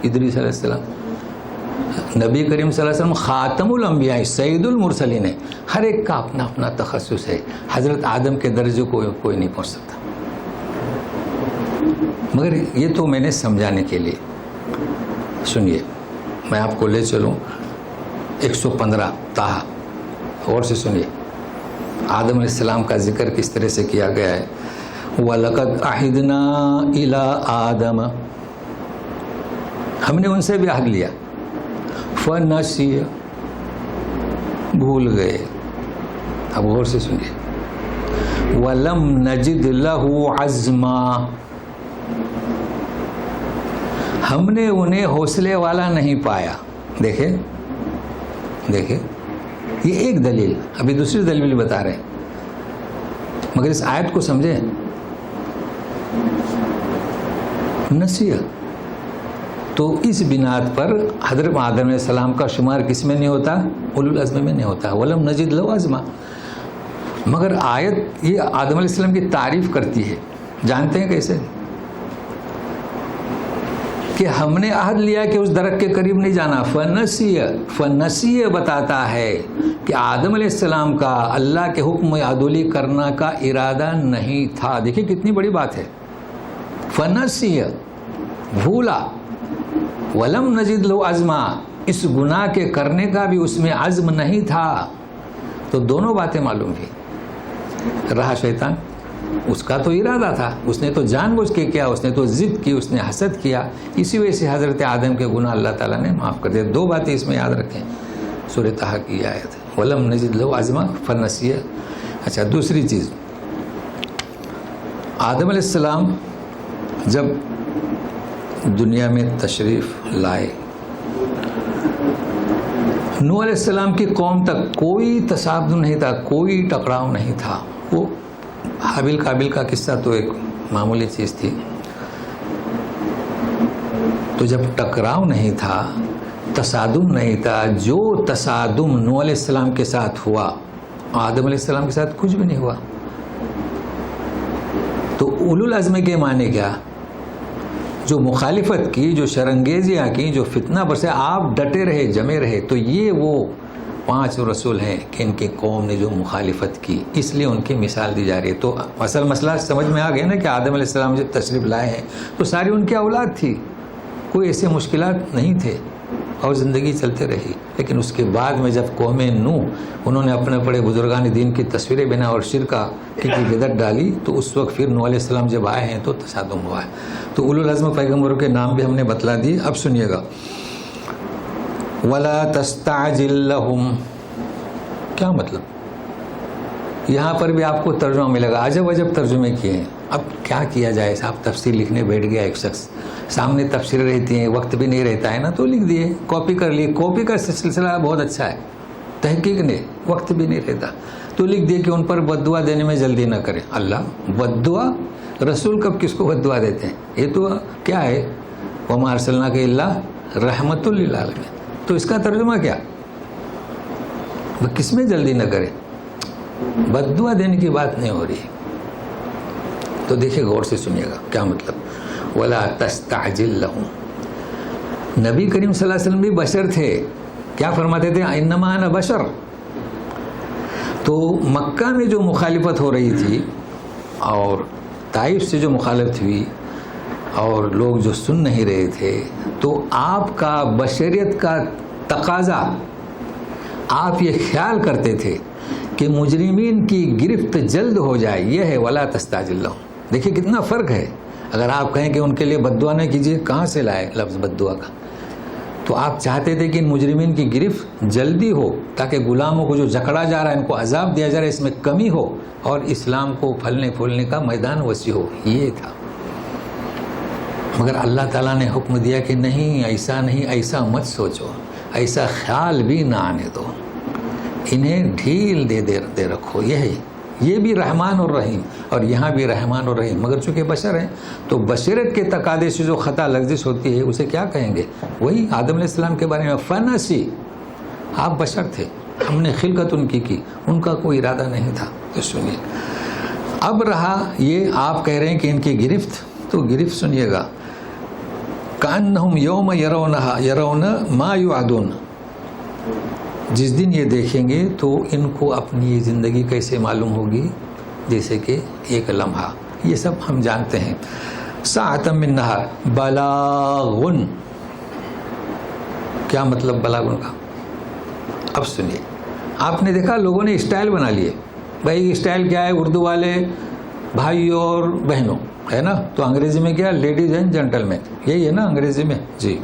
ادریس علیہ السلام. نبی کریم صلی اللہ علیہ وسلم خاتم الانبیاء، سید المرسلین ہے. ہر ایک کا اپنا اپنا تخصص ہے. حضرت آدم کے درجے کو کوئی نہیں پہنچ سکتا. مگر یہ تو میں نے سمجھانے کے لیے. سنیے، میں آپ کو لے چلوں 115 طٰہٰ، غور سے سنیے آدم علیہ السلام کا ذکر کس طرح سے کیا گیا ہے. وَلَقَدْ عَهِدْنَا إِلَىٰ آدَمَ، ہم نے ان سے بھی عہد لیا. فَنَسِيَ، بھول گئے. اب غور سے سنیے. وَلَمْ نَجِدْ لَهُ عَزْمًا، ہم نے انہیں حوصلے والا نہیں پایا. دیکھیں یہ ایک دلیل، ابھی دوسری دلیل بتا رہے ہیں، مگر اس آیت کو سمجھیں. نسیہ، تو اس بنیاد پر حضرت آدم علیہ السلام کا شمار کس میں نہیں ہوتا؟ اولو العزم میں نہیں ہوتا. وَلَمْ نَجِدْ لَهُ عَزْمًا. مگر آیت یہ آدم علیہ السلام کی تعریف کرتی ہے. جانتے ہیں کیسے؟ کہ ہم نے عہد لیا کہ اس درخت کے قریب نہیں جانا. فنسیہ بتاتا ہے کہ آدم علیہ السلام کا اللہ کے حکم عدولی کرنا کا ارادہ نہیں تھا. دیکھیں کتنی بڑی بات ہے. فنسیہ، بھولا. ولم نجد لہ عزما، اس گناہ کے کرنے کا بھی اس میں عزم نہیں تھا. تو دونوں باتیں معلوم ہوئی. رہا شیطان، اس کا تو ارادہ تھا، اس نے تو جان بوجھ کے کیا، اس نے تو ضد کی، اس نے حسد کیا. اسی وجہ سے حضرت آدم کے گناہ اللہ تعالیٰ نے معاف کر دیا. دو باتیں اس میں یاد رکھیں، سورہ طٰہٰ کی آیت. ولم نجد لہ عزما فنسیہ. اچھا، دوسری چیز، آدم علیہ السلام جب دنیا میں تشریف لائے، نوح علیہ السلام کی قوم تک کوئی تصادم نہیں تھا، کوئی ٹکراؤ نہیں تھا. وہ حابیل قابل کا قصہ تو ایک معمولی چیز تھی. تو جب ٹکراؤ نہیں تھا، تصادم نہیں تھا، جو تصادم نوح علیہ السلام کے ساتھ ہوا آدم علیہ السلام کے ساتھ کچھ بھی نہیں ہوا. تو اولو العزم کے معنی کیا؟ جو مخالفت کی، جو شرانگیزیاں کی، جو فتنہ برسے، آپ ڈٹے رہے، جمے رہے. تو یہ وہ 5 رسول ہیں کہ ان کی قوم نے جو مخالفت کی، اس لیے ان کی مثال دی جا رہی ہے. تو اصل مسئلہ سمجھ میں آ گیا نا کہ آدم علیہ السلام جب تشریف لائے ہیں تو ساری ان کی اولاد تھی، کوئی ایسے مشکلات نہیں تھے اور زندگی چلتے رہی. لیکن اس کے بعد میں جب قوم نوح انہوں نے اپنے بڑے بزرگان دین کی تصویریں بنا اور شرکا کی بدعت ڈالی، تو اس وقت پھر نوح علیہ السلام جب آئے ہیں تو تصادم ہوا ہے. تو اولو العزم پیغمبروں کے نام بھی ہم نے بتلا دی. اب سنیے گا، وَلَا تَسْتَعْجِلْ لَهُمْ، کیا مطلب؟ یہاں پر بھی آپ کو ترجمہ ملے گا. عجب عجب ترجمے کیے ہیں. اب کیا کیا جائے صاحب؟ تفسیر لکھنے بیٹھ گیا ایک شخص، سامنے تفسیر رہتی ہیں، وقت بھی نہیں رہتا ہے نا، تو لکھ دیے، کاپی کر لیے. کاپی کا سلسلہ بہت اچھا ہے، تحقیق نے وقت بھی نہیں رہتا تو لکھ دیے کہ ان پر بد دعا دینے میں جلدی نہ کریں. اللہ، بد دعا؟ رسول کب کس کو بد دعا دیتے ہیں؟ یہ تو کیا ہے، وَمَا أَرْسَلْنَاكَ إِلَّا رَحْمَةً لِلْعَالَمِينَ. تو اس کا ترجمہ کیا؟ وہ کس میں جلدی نہ کرے؟ بد دعا دینے کی بات نہیں ہو رہی ہے. تو دیکھیں غور سے سنیے گا کیا مطلب. وَلَا تَسْتَعْجِلْ لَهُمْ. نبی کریم صلی اللہ علیہ وسلم بھی بشر تھے. کیا فرماتے تھے؟ اِنَّمَا أَنَا بَشَر. تو مکہ میں جو مخالفت ہو رہی تھی اور طائف سے جو مخالفت ہوئی اور لوگ جو سن نہیں رہے تھے، تو آپ کا بشریت کا تقاضا، آپ یہ خیال کرتے تھے کہ مجرمین کی گرفت جلد ہو جائے. یہ ہے وَلَا تَسْتَعْجِلْ لَهُمْ. دیکھیں کتنا فرق ہے. اگر آپ کہیں کہ ان کے لیے بد دعا نہ کیجیے، کہاں سے لائے لفظ بد دعا کا؟ تو آپ چاہتے تھے کہ ان مجرمین کی گرفت جلدی ہو تاکہ غلاموں کو جو جکڑا جا رہا ہے، ان کو عذاب دیا جا رہا ہے، اس میں کمی ہو اور اسلام کو پھلنے پھولنے کا میدان وسیع ہو. یہ تھا. مگر اللہ تعالیٰ نے حکم دیا کہ نہیں، ایسا نہیں، ایسا مت سوچو، ایسا خیال بھی نہ آنے دو، انہیں ڈھیل دے رکھو. یہ بھی رحمان اور رحیم، اور یہاں بھی رحمان اور رحیم. مگر چونکہ بشر ہیں تو بشرت کے تقاضے سے جو خطا لغزش ہوتی ہے اسے کیا کہیں گے؟ وہی آدم علیہ السلام کے بارے میں، فنسی، آپ بشر تھے، ہم نے خلقت ان کی، ان کا کوئی ارادہ نہیں تھا. تو سنیے اب رہا یہ آپ کہہ رہے ہیں کہ ان کی گرفت، تو گرفت سنیے گا. کأنہم یوم یرون ما یوعدون. جس دن یہ دیکھیں گے تو ان کو اپنی زندگی کیسے معلوم ہوگی؟ جیسے کہ ایک لمحہ. یہ سب ہم جانتے ہیں. ساعۃ من نہار، بلاغن، کیا مطلب بلاغ ان کا؟ اب سنیے، آپ نے دیکھا لوگوں نے اسٹائل بنا لیے. بھائی اسٹائل کیا ہے؟ اردو والے بھائیوں اور بہنوں ہے نا، تو انگریزی میں کیا؟ لیڈیز اینڈ جینٹل مین، یہی ہے نا انگریزی میں جی.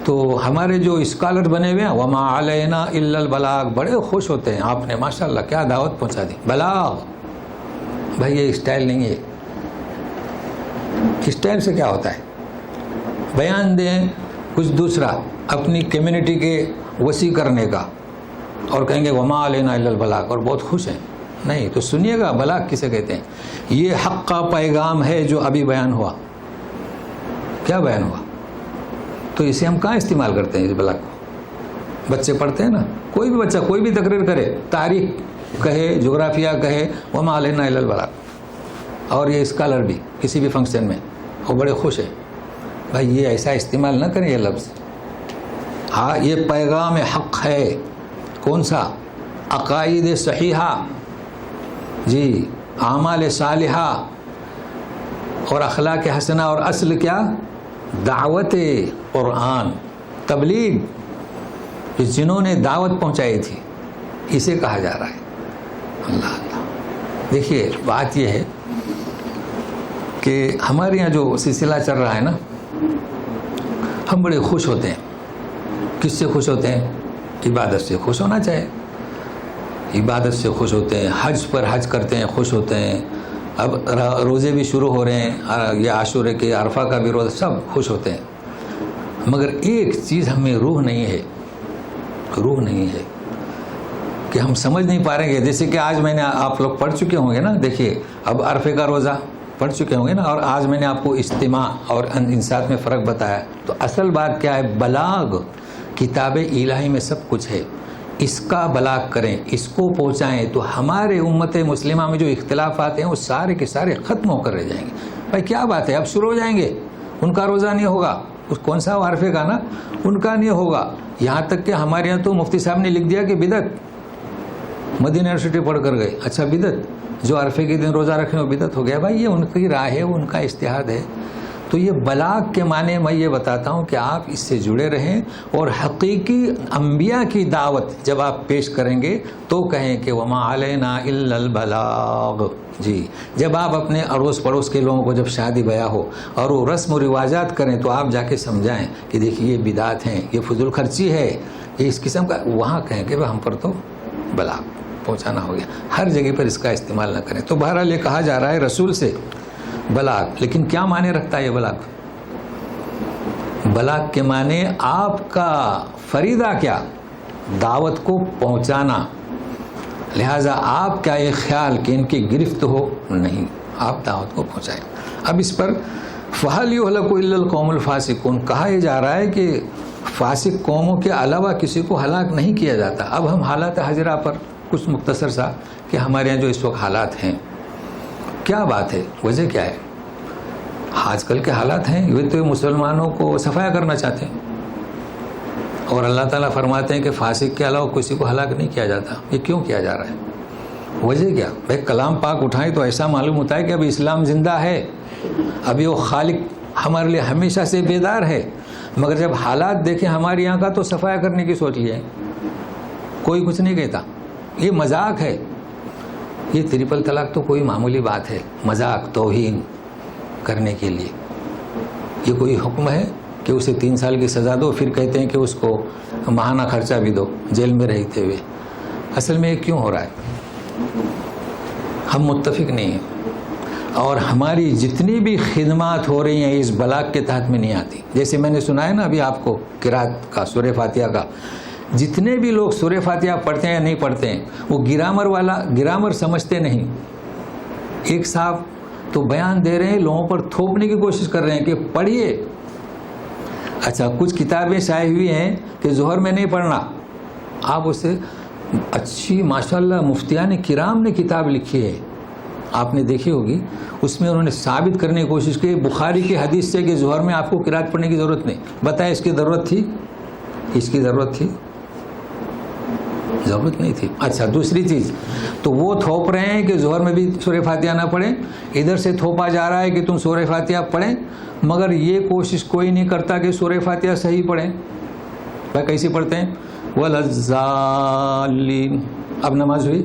تو ہمارے جو اسکالر بنے ہوئے ہیں وما علینا الا البلاغ، بڑے خوش ہوتے ہیں. آپ نے ماشاءاللہ کیا دعوت پہنچا دی، بلاغ. بھائی یہ اسٹائل نہیں ہے. اسٹائل سے کیا ہوتا ہے؟ بیان دیں کچھ دوسرا اپنی کمیونٹی کے وسیع کرنے کا، اور کہیں گے وما علینا الا البلاغ اور بہت خوش ہیں. نہیں تو سنیے گا بلاغ کسے کہتے ہیں. یہ حق کا پیغام ہے جو ابھی بیان ہوا. کیا بیان ہوا؟ تو اسے ہم کہاں استعمال کرتے ہیں اس بلاغ کو؟ بچے پڑھتے ہیں نا، کوئی بھی بچہ کوئی بھی تقریر کرے، تاریخ کہے، جغرافیہ کہے، وما علینا الا البلاغ. اور یہ اسکالر بھی کسی بھی فنکشن میں وہ بڑے خوش ہیں. بھائی یہ ایسا استعمال نہ کریں یہ لفظ. ہاں یہ پیغام حق ہے. کون سا؟ عقائد صحیحہ جی، اعمال صالحہ اور اخلاق حسنہ. اور اصل کیا؟ دعوت قرآن، تبلیغ، جنہوں نے دعوت پہنچائی تھی، اسے کہا جا رہا ہے. اللہ اللہ. دیکھیے بات یہ ہے کہ ہمارے یہاں جو سلسلہ چل رہا ہے نا، ہم بڑے خوش ہوتے ہیں. کس سے خوش ہوتے ہیں؟ عبادت سے خوش ہونا چاہیے. عبادت سے خوش ہوتے ہیں، حج پر حج کرتے ہیں خوش ہوتے ہیں. اب روزے بھی شروع ہو رہے ہیں، یہ عاشورے کے، عرفہ کا بھی روزہ، سب خوش ہوتے ہیں. مگر ایک چیز ہمیں روح نہیں ہے، روح نہیں ہے کہ ہم سمجھ نہیں پا رہے ہیں. جیسے کہ آج میں نے، آپ لوگ پڑھ چکے ہوں گے نا، دیکھیے اب عرفے کا روزہ پڑھ چکے ہوں گے نا، اور آج میں نے آپ کو اجتماع اور انصات میں فرق بتایا. تو اصل بات کیا ہے؟ بلاغ. کتاب الہی میں سب کچھ ہے، اس کا بلاغ کریں، اس کو پہنچائیں، تو ہمارے امت مسلمہ میں جو اختلافات ہیں وہ سارے کے سارے ختم ہو کر رہ جائیں گے. بھائی کیا بات ہے، اب شروع ہو جائیں گے. ان کا روزہ نہیں ہوگا، اس کون سا عرفے کا نا، ان کا نہیں ہوگا. یہاں تک کہ ہمارے یہاں تو مفتی صاحب نے لکھ دیا کہ بدعت. مدینہ یونیورسٹی پڑھ کر گئے، اچھا بدعت، جو عرفے کے دن روزہ رکھیں وہ بدعت ہو گیا. بھائی یہ ان کی رائے ہے، ان کا اجتہاد ہے. تو یہ بلاغ کے معنی میں یہ بتاتا ہوں کہ آپ اس سے جڑے رہیں، اور حقیقی انبیاء کی دعوت جب آپ پیش کریں گے تو کہیں کہ وما علینا الا البلاغ. جی جب آپ اپنے اڑوس پڑوس کے لوگوں کو جب شادی بیاہ ہو اور وہ رسم و رواجات کریں تو آپ جا کے سمجھائیں کہ دیکھیے یہ بدعت ہیں، یہ فضول خرچی ہے، یہ اس قسم کا. وہاں کہیں کہ ہم پر تو بلاغ پہنچانا ہو گیا. ہر جگہ پر اس کا استعمال نہ کریں. تو بہرحال یہ کہا جا رہا ہے رسول سے بلاغ. لیکن کیا معنی رکھتا ہے یہ بلاغ؟ بلاغ کے معنی آپ کا فریضہ کیا؟ دعوت کو پہنچانا. لہٰذا آپ کا یہ خیال کہ ان کی گرفت ہو نہیں، آپ دعوت کو پہنچائیں. اب اس پر فَهَلْ يُهْلَكُ إِلَّا الْقَوْمُ الْفَاسِقُونَ کہا یہ جا رہا ہے کہ فاسق قوموں کے علاوہ کسی کو ہلاک نہیں کیا جاتا. اب ہم حالات حاضرہ پر کچھ مختصر سا کہ ہمارے یہاں جو اس وقت حالات ہیں، کیا بات ہے، وجہ کیا ہے؟ آج کل کے حالات ہیں یہ تو مسلمانوں کو صفایا کرنا چاہتے ہیں، اور اللہ تعالیٰ فرماتے ہیں کہ فاسق کے علاوہ کسی کو ہلاک نہیں کیا جاتا. یہ کیوں کیا جا رہا ہے؟ وجہ کیا؟ بھائی کلام پاک اٹھائیں تو ایسا معلوم ہوتا ہے کہ ابھی اسلام زندہ ہے، ابھی وہ خالق ہمارے لیے ہمیشہ سے بیدار ہے. مگر جب حالات دیکھیں ہمارے یہاں کا تو صفایا کرنے کی سوچ لیے، کوئی کچھ نہیں کہتا. یہ مذاق ہے. یہ ٹرپل طلاق تو کوئی معمولی بات ہے، مذاق توہین کرنے کے لیے. یہ کوئی حکم ہے کہ اسے 3 سال کی سزا دو، پھر کہتے ہیں کہ اس کو ماہانہ خرچہ بھی دو جیل میں رہتے ہوئے. اصل میں یہ کیوں ہو رہا ہے؟ ہم متفق نہیں ہیں، اور ہماری جتنی بھی خدمات ہو رہی ہیں اس بلاغ کے تحت میں نہیں آتی. جیسے میں نے سنا ہے نا ابھی آپ کو قرات کا، سورہ فاتحہ کا، جتنے بھی لوگ سورہ فاتحہ پڑھتے ہیں یا نہیں پڑھتے ہیں وہ گرامر سمجھتے نہیں. ایک صاحب تو بیان دے رہے ہیں، لوگوں پر تھوپنے کی کوشش کر رہے ہیں کہ پڑھیے. اچھا کچھ کتابیں شائع ہوئی ہیں کہ ظہر میں نہیں پڑھنا، آپ اسے اچھی ماشاءاللہ مفتیان کرام نے کتاب لکھی ہے، آپ نے دیکھی ہوگی. اس میں انہوں نے ثابت کرنے کی کوشش کی بخاری کی حدیث سے کہ ظہر میں آپ کو قرات پڑھنے کی ضرورت نہیں. بتائیں اس کی ضرورت تھی؟ اس کی ضرورت تھی؟ ضرورت نہیں تھی. اچھا دوسری چیز، تو وہ تھوپ رہے ہیں کہ ظہر میں بھی سورہ فاتحہ نہ پڑھیں، ادھر سے تھوپا جا رہا ہے کہ تم سورہ فاتحہ پڑھیں، مگر یہ کوشش کوئی نہیں کرتا کہ سورہ فاتحہ صحیح پڑھیں. بھائی کیسی پڑھتے ہیں؟ وَلَضَّالِّينَ. اب نماز ہوئی؟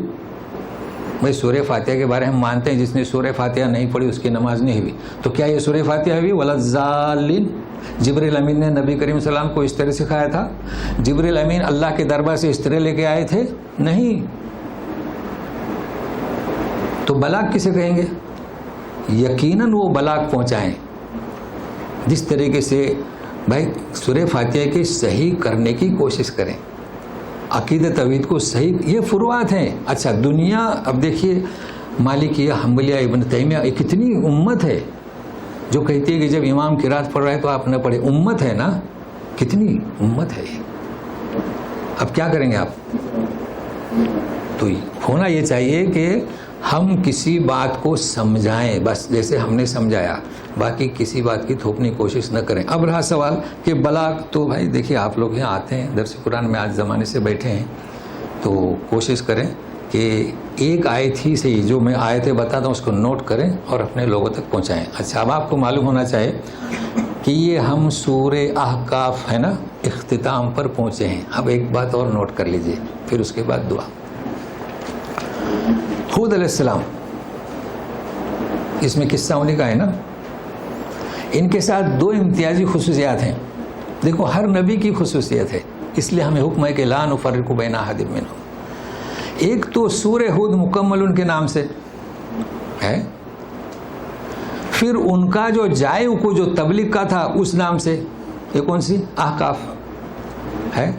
بھائی سورہ فاتحہ کے بارے ہم مانتے ہیں جس نے سورہ فاتحہ نہیں پڑھی اس کی نماز نہیں ہوئی. تو کیا یہ سورہ فاتحہ ہوئی؟ وَلَضَّالِّينَ. جبریل امین نے نبی کریم صلی اللہ علیہ وسلم کو اس طرح سکھایا تھا؟ جبریل امین اللہ کے دربار سے اس طرح لے کے آئے تھے؟ نہیں. تو بلاغ کسے کہیں گے؟ یقیناً وہ بلاغ پہنچائیں جس طریقے سے بھائی سورہ فاتحہ کی صحیح کرنے کی کوشش کریں. عقیدہ توحید کو صحیح، یہ فروعات ہیں. اچھا دنیا اب دیکھیے مالکیہ، حنبلیہ، ابن تیمیہ، یہ کتنی امت ہے جو کہتی ہے کہ جب امام قرات پڑھ رہا ہے تو آپ نہ پڑھیں. امت ہے نا، کتنی امت ہے. اب کیا کریں گے آپ؟ تو ہونا یہ چاہیے کہ ہم کسی بات کو سمجھائیں، بس جیسے ہم نے سمجھایا، باقی کسی بات کی تھوپنے کی کوشش نہ کریں. اب رہا سوال کہ بلاغ، تو بھائی دیکھیے آپ لوگ یہاں آتے ہیں درس قرآن میں آج زمانے سے بیٹھے ہیں، تو کوشش کریں کہ ایک آیت ہی سے جو میں آیتیں بتاتا ہوں اس کو نوٹ کریں اور اپنے لوگوں تک پہنچائیں. اچھا اب آپ کو معلوم ہونا چاہیے کہ یہ ہم سورہ احقاف ہے نا اختتام پر پہنچے ہیں. اب ایک بات اور نوٹ کر لیجئے، پھر اس کے بعد دعا. ہود علیہ السلام، اس میں قصہ ہونے کا ہے نا. ان کے ساتھ دو امتیازی خصوصیات ہیں. دیکھو ہر نبی کی خصوصیت ہے، اس لیے ہمیں حکم ہے کہ لا نفرق بین احد منہم. ایک تو سورہ ہود مکمل ان کے نام سے ہے، پھر ان کا جو جائے کو جو تبلیغ کا تھا اس نام سے. یہ کون سی؟ احقاف ہے.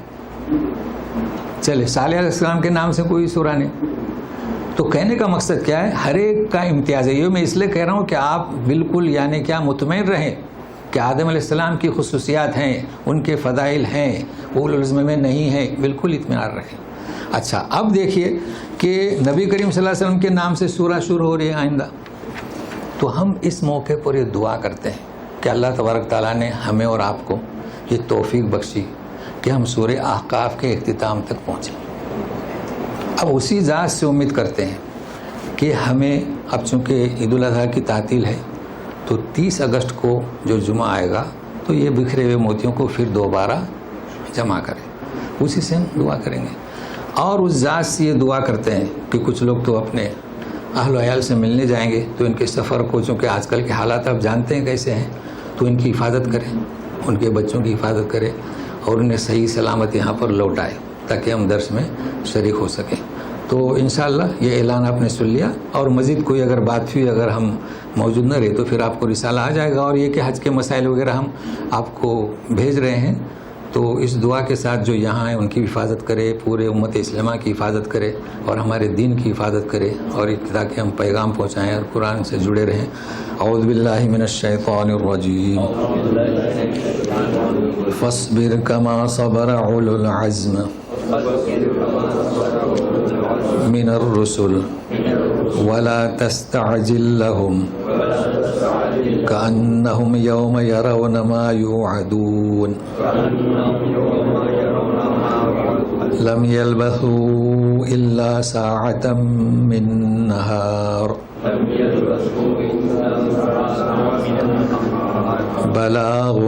چلے صالح علیہ السلام کے نام سے کوئی سورہ نہیں. تو کہنے کا مقصد کیا ہے؟ ہر ایک کا امتیاز ہے. یہ میں اس لیے کہہ رہا ہوں کہ آپ بالکل یعنی کیا مطمئن رہیں کہ آدم علیہ السلام کی خصوصیات ہیں، ان کے فضائل ہیں، اولو العزم میں نہیں ہیں، بالکل اطمینان رکھیں. اچھا اب دیکھیے کہ نبی کریم صلی اللہ علیہ وسلم کے نام سے سورہ شروع ہو رہی ہے آئندہ. تو ہم اس موقع پر یہ دعا کرتے ہیں کہ اللہ تبارک تعالیٰ نے ہمیں اور آپ کو یہ توفیق بخشی کہ ہم سورہ احقاف کے اختتام تک پہنچیں. اب اسی ذات سے امید کرتے ہیں کہ ہمیں اب چونکہ عید الاضحیٰ کی تعطیل ہے تو 30 اگست کو جو جمعہ آئے گا تو یہ بکھرے ہوئے موتیوں کو پھر دوبارہ جمع کریں. اسی سے ہم دعا کریں گے اور اس ذات سے یہ دعا کرتے ہیں کہ کچھ لوگ تو اپنے اہل و عیال سے ملنے جائیں گے تو ان کے سفر کو، چونکہ آج کل کے حالات آپ جانتے ہیں کیسے ہیں، تو ان کی حفاظت کریں، ان کے بچوں کی حفاظت کریں اور انہیں صحیح سلامت یہاں پر لوٹائے تاکہ ہم درس میں شریک ہو سکیں. تو انشاءاللہ یہ اعلان آپ نے سن لیا، اور مزید کوئی اگر بات ہوئی، اگر ہم موجود نہ رہے تو پھر آپ کو رسالہ آ جائے گا. اور یہ کہ حج کے مسائل وغیرہ ہم آپ کو بھیج رہے ہیں، تو اس دعا کے ساتھ جو یہاں ہیں ان کی حفاظت کرے، پورے امت اسلامہ کی حفاظت کرے اور ہمارے دین کی حفاظت کرے، اور تاکہ ہم پیغام پہنچائیں اور قرآن سے جڑے رہیں. اعوذ باللہ من الشیطان الرجیم. فاصبر کما صبر اولو العزم من الرسل ولا تستعجل لهم كأنهم يوم يرون ما يوعدون لم يلبثوا إلا ساعة من نهار بلاغ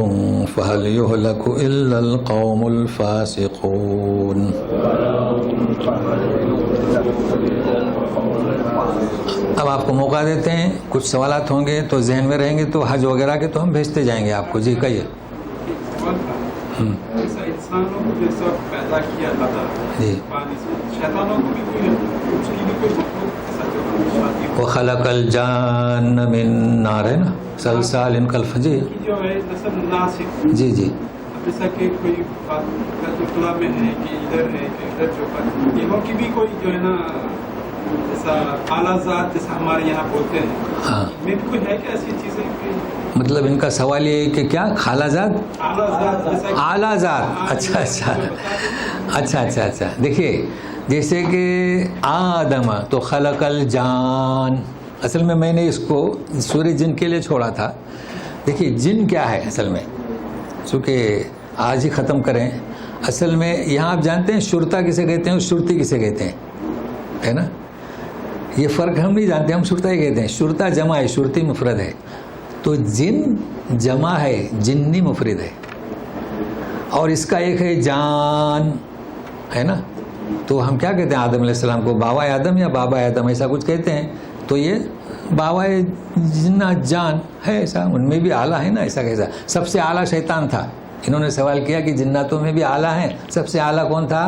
فهل يهلك إلا القوم الفاسقون. اب آپ کو موقع دیتے ہیں، کچھ سوالات ہوں گے تو ذہن میں رہیں گے تو حج وغیرہ کے تو ہم بھیجتے جائیں گے آپ کو. جی کہیے. انسانوں کو جیسا پیدا کیا تھا جی، شیطانوں کو بھی کوئی اس کی بھی کوئی مخلوق وخلق الجان من نار ہے نا سلسال کالفجر. جو ہے نسل ناسک. جی جی، جیسا کہ کوئی اطلاع میں ہے کہ ادھر ہے کہ ادھر جو پر یہاں کی بھی کوئی جو ہے نا جیسا اعلیٰ ذات جیسا ہمارے یہاں بولتے ہیں، ہاں میں بھی کوئی ہے کہ ایسی چیزیں کہ مطلب ان کا سوال یہ ہے کہ کیا خالہ ذات، اعلیٰ ذات جیسا اعلیٰ ذات. اچھا اچھا اچھا اچھا اچھا. دیکھیے جیسے کہ آدم تو خلق الجان، اصل میں نے اس کو سورہ جن کے لیے چھوڑا تھا. دیکھیے جن کیا ہے اصل میں، چونکہ آج ہی ختم کریں. اصل میں یہاں آپ جانتے ہیں شرطا کسے کہتے ہیں اور شرطی کسے کہتے ہیں، ہے نا. یہ فرق ہم نہیں جانتے، ہم شرطا ہی کہتے ہیں. شرطا جمع ہے، شرطی مفرد ہے. تو جن جمع ہے، جنی مفرد ہے. اور اس کا ایک ہے جان، ہے نا. تو ہم کیا کہتے ہیں آدم علیہ السلام کو؟ بابا آدم یا بابا آدم ایسا کچھ کہتے ہیں. تو یہ بابا جنات جان ہے، ایسا ان میں بھی اعلیٰ ہے نا. ایسا کیسا؟ سب سے اعلیٰ شیطان تھا. انہوں نے سوال کیا کہ جناتوں میں بھی اعلیٰ ہیں، سب سے اعلیٰ کون تھا؟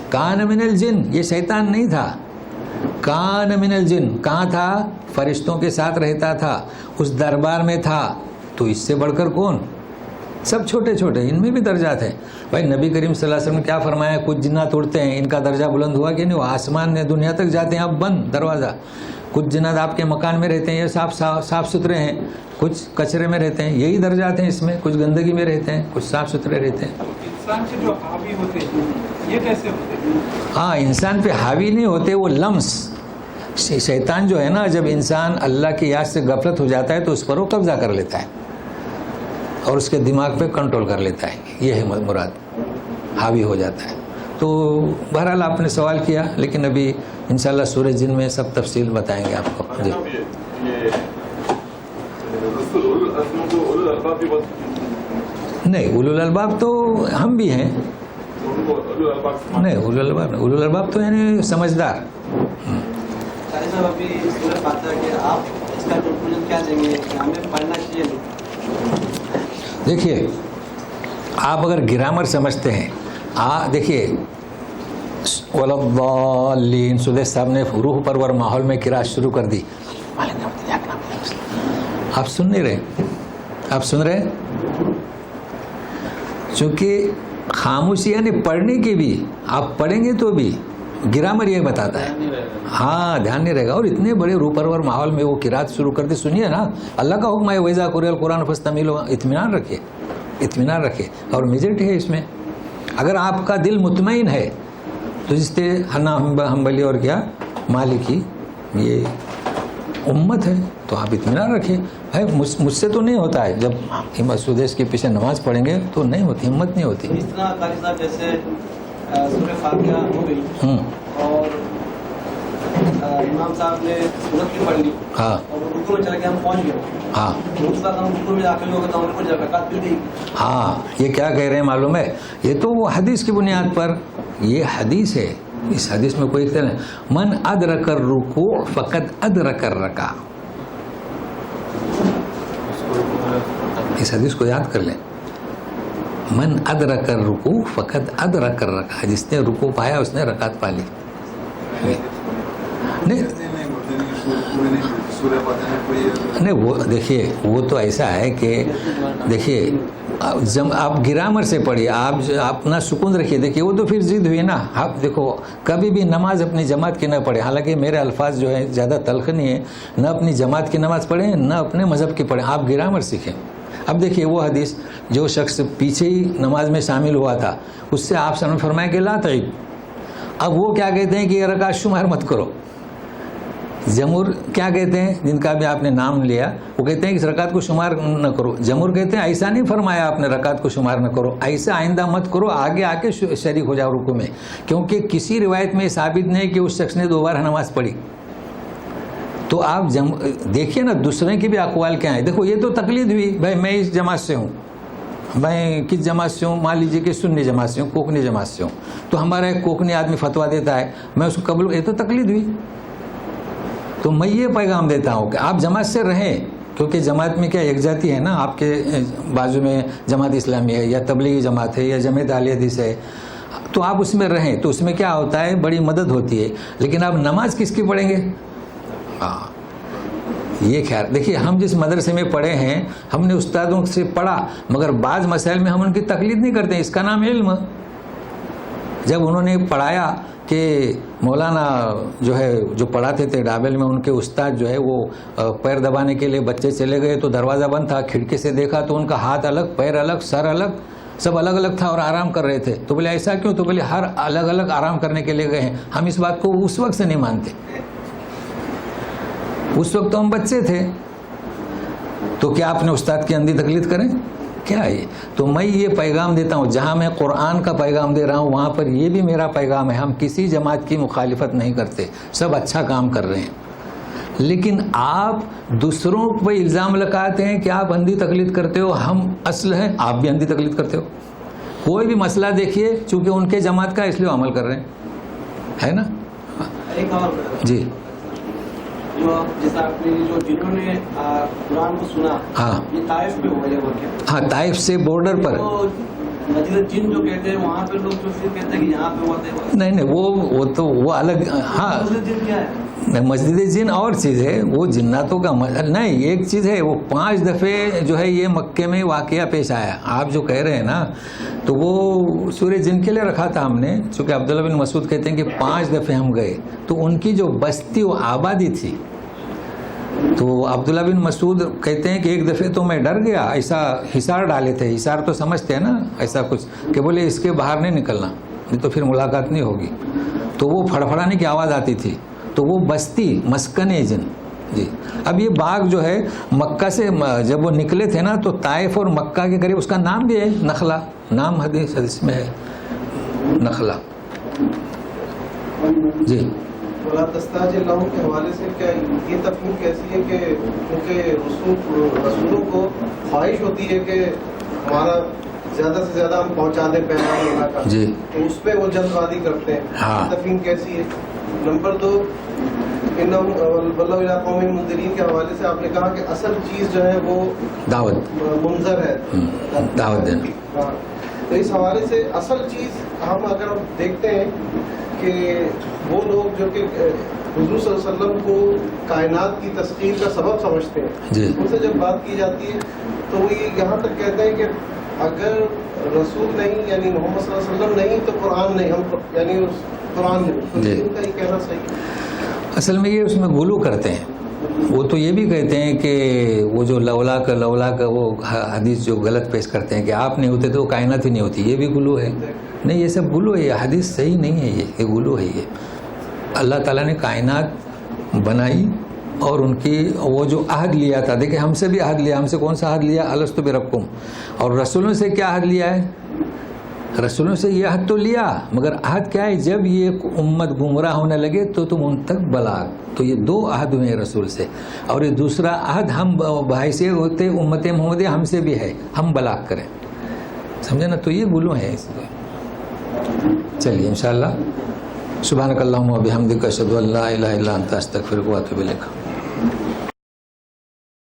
کان من الجن. یہ شیطان نہیں تھا، کان من الجن. کہاں تھا؟ فرشتوں کے ساتھ رہتا تھا، اس دربار میں تھا. تو اس سے بڑھ کر کون؟ سب چھوٹے چھوٹے، ان میں بھی درجات ہیں. بھائی نبی کریم صلی اللہ علیہ وسلم نے کیا فرمایا؟ کچھ جنات اڑتے ہیں، ان کا درجہ بلند ہوا کہ نہیں؟ وہ آسمان نے دنیا تک جاتے ہیں، اب بند دروازہ. کچھ جنات آپ کے مکان میں رہتے ہیں، یہ صاف ستھرے ہیں، کچھ کچرے میں رہتے ہیں، یہی درجات ہیں اس میں. کچھ گندگی میں رہتے ہیں، کچھ صاف ستھرے رہتے ہیں. انسان سے جو حاوی ہوتے ہیں یہ کیسے ہوتے ہیں؟ ہاں، انسان پہ حاوی نہیں ہوتے، وہ لمس. شیطان جو ہے نا، جب انسان اللہ کی یاد سے غفلت ہو جاتا ہے تو اس پر وہ قبضہ کر لیتا ہے اور اس کے دماغ پہ کنٹرول کر لیتا ہے. یہ ہے مراد، حاوی ہو جاتا ہے. تو بہرحال آپ نے سوال کیا، لیکن ابھی انشاءاللہ سورہ جن میں سب تفصیل بتائیں گے آپ کو. جی نہیں، اولو الالباب تو ہم بھی ہیں. نہیں، اولو الالباب تو یعنی سمجھدار. صاحب ابھی سورہ فاتحہ کے آپ اس کا کنکلوژن کیا دیں گے؟ ہمیں پڑھنا چاہیے نہیں؟ دیکھیے، آپ اگر گرامر سمجھتے ہیں، دیکھیے وَلَضَّالِّينَ سدیش صاحب نے روح پرور ماحول میں قرأت شروع کر دی. آپ سن نہیں رہے؟ آپ سن رہے؟ چونکہ خاموشی یعنی پڑھنے کی بھی، آپ پڑھیں گے تو بھی گرامر یہ بتاتا ہے. ہاں، دھیان نہیں رہے گا. اور اتنے بڑے روح پرور ماحول میں وہ قرأت شروع کر دی. سنیے نا، اللہ کا حکم ہے وَإِذَا قُرِئَ الْقُرْآنُ فَاسْتَمِعُوا. اطمینان رکھیے، اطمینان رکھیے. اور میجرٹی ہے اس میں. اگر آپ کا دل مطمئن ہے تو جس سے حنبلی اور کیا مالکی یہ امت ہے، تو آپ اطمینان رکھیے. بھائی مجھ سے تو نہیں ہوتا ہے. جب ہمت سدیش کے پیچھے نماز پڑھیں گے تو نہیں ہوتی، ہمت نہیں ہوتی. اس طرح قاری صاحب جیسے سورہ فاتحہ ہو گئی اور امام صاحب نے سورت کی پڑھ لی، ہاں، اور رکوع میں چلا کے ہم پہنچ گئے. ہاں اس وقت ہم رکوع میں داخل ہو گئے تو ہم نے کچھ رکعت مل گئی. ہاں، یہ کیا کہہ رہے ہیں معلوم ہے؟ یہ تو وہ حدیث کی بنیاد پر، یہ حدیث ہے. اس حدیث میں کوئی اختلاف نہیں. من ادرک الرکوع فقد ادرک الرکع. اس حدیث کو یاد کر لیں. من ادرک الرکوع فقد ادرک الرکع. جس نے رکوع پایا اس نے رکعت پا لی. نہیں، وہ دیکھیے، وہ تو ایسا ہے کہ دیکھیے جب آپ گرامر سے پڑھیے، آپ اپنا سکون رکھیے. دیکھیے وہ تو پھر ضد ہوئی نا. آپ دیکھو کبھی بھی نماز اپنی جماعت کی نہ پڑھیں. حالانکہ میرے الفاظ جو ہے زیادہ تلخ نہیں ہے. نہ اپنی جماعت کی نماز پڑھیں، نہ اپنے مذہب کی پڑھیں. آپ گرامر سیکھیں. اب دیکھیے وہ حدیث، جو شخص پیچھے ہی نماز میں شامل ہوا تھا، اس سے آپ نے فرمایا کہ لا تعید. اب وہ کیا کہتے ہیں کہ یہ رکعت شمار مت کرو. جمہور کیا کہتے ہیں، جن کا بھی آپ نے نام لیا، وہ کہتے ہیں کہ اس رکعت کو شمار نہ کرو. جمہور کہتے ہیں ایسا نہیں فرمایا آپ نے رکعت کو شمار نہ کرو، ایسا آئندہ مت کرو، آگے آ کے شریک ہو جاؤ رکوع میں. کیونکہ کسی روایت میں ثابت نہیں کہ اس شخص نے دوبارہ نماز پڑھی. تو آپ دیکھیے نا دوسرے کی بھی اقوال کیا ہیں. دیکھو یہ تو تقلید ہوئی. بھائی میں اس جماعت سے ہوں، میں کس جماعت سے ہوں؟ مان لیجیے کہ سنی جماعت سے ہوں، کوکنی جماعت سے ہوں. تو ہمارا ایک کوکنی آدمی فتویٰ دیتا ہے، میں اس کو قبول، یہ تو تقلید ہوئی. تو میں یہ پیغام دیتا ہوں کہ آپ جماعت سے رہیں، کیونکہ جماعت میں کیا یکجاتی ہے نا. آپ کے بازو میں جماعت اسلامی ہے یا تبلیغی جماعت ہے یا جماعت اہل حدیث ہے، تو آپ اس میں رہیں. تو اس میں کیا ہوتا ہے، بڑی مدد ہوتی ہے. لیکن آپ نماز کس کی پڑھیں گے؟ ہاں، یہ خیال دیکھیے. ہم جس مدرسے میں پڑھے ہیں، ہم نے استادوں سے پڑھا، مگر بعض مسائل میں ہم ان کی تقلید نہیں کرتے. اس کا نام علم. جب انہوں نے پڑھایا کہ مولانا جو ہے جو پڑھاتے تھے ڈابل میں، ان کے استاد جو ہے وہ پیر دبانے کے لیے بچے چلے گئے تو دروازہ بند تھا. کھڑکی سے دیکھا تو ان کا ہاتھ الگ، پیر الگ، سر الگ، سب الگ الگ تھا اور آرام کر رہے تھے. تو بولے ایسا کیوں؟ تو بولے ہر الگ الگ آرام کرنے کے لیے گئے ہیں. ہم اس بات کو اس وقت سے نہیں مانتے. اس وقت تو ہم بچے تھے. تو کیا اپنے استاد کی اندھی تقلید کریں؟ کیا ہے؟ تو میں یہ پیغام دیتا ہوں، جہاں میں قرآن کا پیغام دے رہا ہوں وہاں پر یہ بھی میرا پیغام ہے. ہم کسی جماعت کی مخالفت نہیں کرتے، سب اچھا کام کر رہے ہیں. لیکن آپ دوسروں پہ الزام لگاتے ہیں کہ آپ اندھی تقلید کرتے ہو. ہم اصل ہیں، آپ بھی اندھی تقلید کرتے ہو. کوئی بھی مسئلہ دیکھیے چونکہ ان کے جماعت کا اس لیے عمل کر رہے ہیں, ہے نا. ایک اور جی جو جیسا آپ نے جو جنہوں نے قرآن کو سنا, ہاں یہ طائف میں ہوا ہے واقعہ. ہاں, طائف سے بارڈر پر. تو مسجد جن جو کہتے ہیں وہاں پہ لوگ جو پھر کہتے ہیں کہ یہاں پہ ہوا تھا. نہیں وہ تو وہ الگ. ہاں مسجد جن کیا ہے؟ مسجد جن اور چیز ہے, وہ جناتوں کا نہیں, ایک چیز ہے. وہ 5 دفعے جو ہے یہ مکے میں واقعہ پیش آیا. آپ جو کہہ رہے ہیں نا, تو وہ سورہ جن کے لیے رکھا تھا ہم نے, چونکہ عبداللہ بن مسعود کہتے ہیں کہ 5 دفعے ہم گئے, تو ان کی جو بستی و آبادی تھی, تو عبداللہ بن مسعود کہتے ہیں کہ ایک دفعے تو میں ڈر گیا, ایسا حصار ڈالے تھے. حصار تو سمجھتے ہیں نا, ایسا کچھ کہ بولے اس کے باہر نہیں نکلنا, نہیں تو پھر ملاقات نہیں ہوگی. تو وہ پھڑپھڑانے کی آواز آتی تھی, تو وہ بستی مسکن جن. جی اب یہ باغ جو ہے مکہ سے جب وہ نکلے تھے نا, تو طائف اور مکہ کے قریب, اس کا نام بھی ہے نخلا, نام حدیث میں ہے نخلا. جی ولا تستعجل لهم کے حوالے سے کیا یہ تفہیم کیسی ہے کہ کیونکہ رسولوں کو خواہش ہوتی ہے کہ ہمارا زیادہ سے زیادہ ہم پہنچا دیں پیغام اللہ کا, جی تو اس پہ وہ جلد بازی کرتے ہیں. ہاں. تفہیم کیسی ہے؟ نمبر 2, واللہ الی قوم منذرین کے حوالے سے آپ نے کہا کہ اصل چیز جو ہے وہ دعوت, منظر ہے, دعوت دینا. ہاں. تو اس حوالے سے اصل چیز ہم اگر دیکھتے ہیں کہ وہ لوگ جو کہ حضور صلی اللہ علیہ وسلم کو کائنات کی تسخیر کا سبب سمجھتے ہیں, جی ان سے جب بات کی جاتی ہے تو وہ یہاں تک کہتے ہیں کہ اگر رسول نہیں یعنی محمد صلی اللہ علیہ وسلم نہیں تو قرآن نہیں, ہم یعنی قرآن نہیں. تو جی. ان کا یہ کہنا صحیح ہے؟ اصل میں یہ اس میں غلو کرتے ہیں. وہ تو یہ بھی کہتے ہیں کہ وہ جو لولا کا وہ حدیث جو غلط پیش کرتے ہیں کہ آپ نہیں ہوتے تو وہ کائنات ہی نہیں ہوتی, یہ بھی غلو ہے. نہیں, یہ سب غلو ہے, یہ حدیث صحیح نہیں ہے, یہ غلو ہے. یہ اللہ تعالیٰ نے کائنات بنائی اور ان کی وہ جو عہد لیا تھا, دیکھیں ہم سے بھی عہد لیا, ہم سے کون سا عہد لیا, الست بربکم. اور رسولوں سے کیا عہد لیا ہے, رسولوں سے یہ عہد تو لیا, مگر عہد کیا ہے, جب یہ امت گمراہ ہونے لگے تو تم ان تک بلاغ. تو یہ 2 عہد ہوئے رسول سے, اور یہ دوسرا عہد ہم بھائی سے ہوتے امت محمدیہ ہم سے بھی ہے, ہم بلاغ کریں. سمجھے نا, تو یہ گلو ہے اس کو. چلیے انشاءاللہ. سبحانک اللہم و بحمدک اشہد ان لا الہ الا انت استغفرک و اتوب الیک.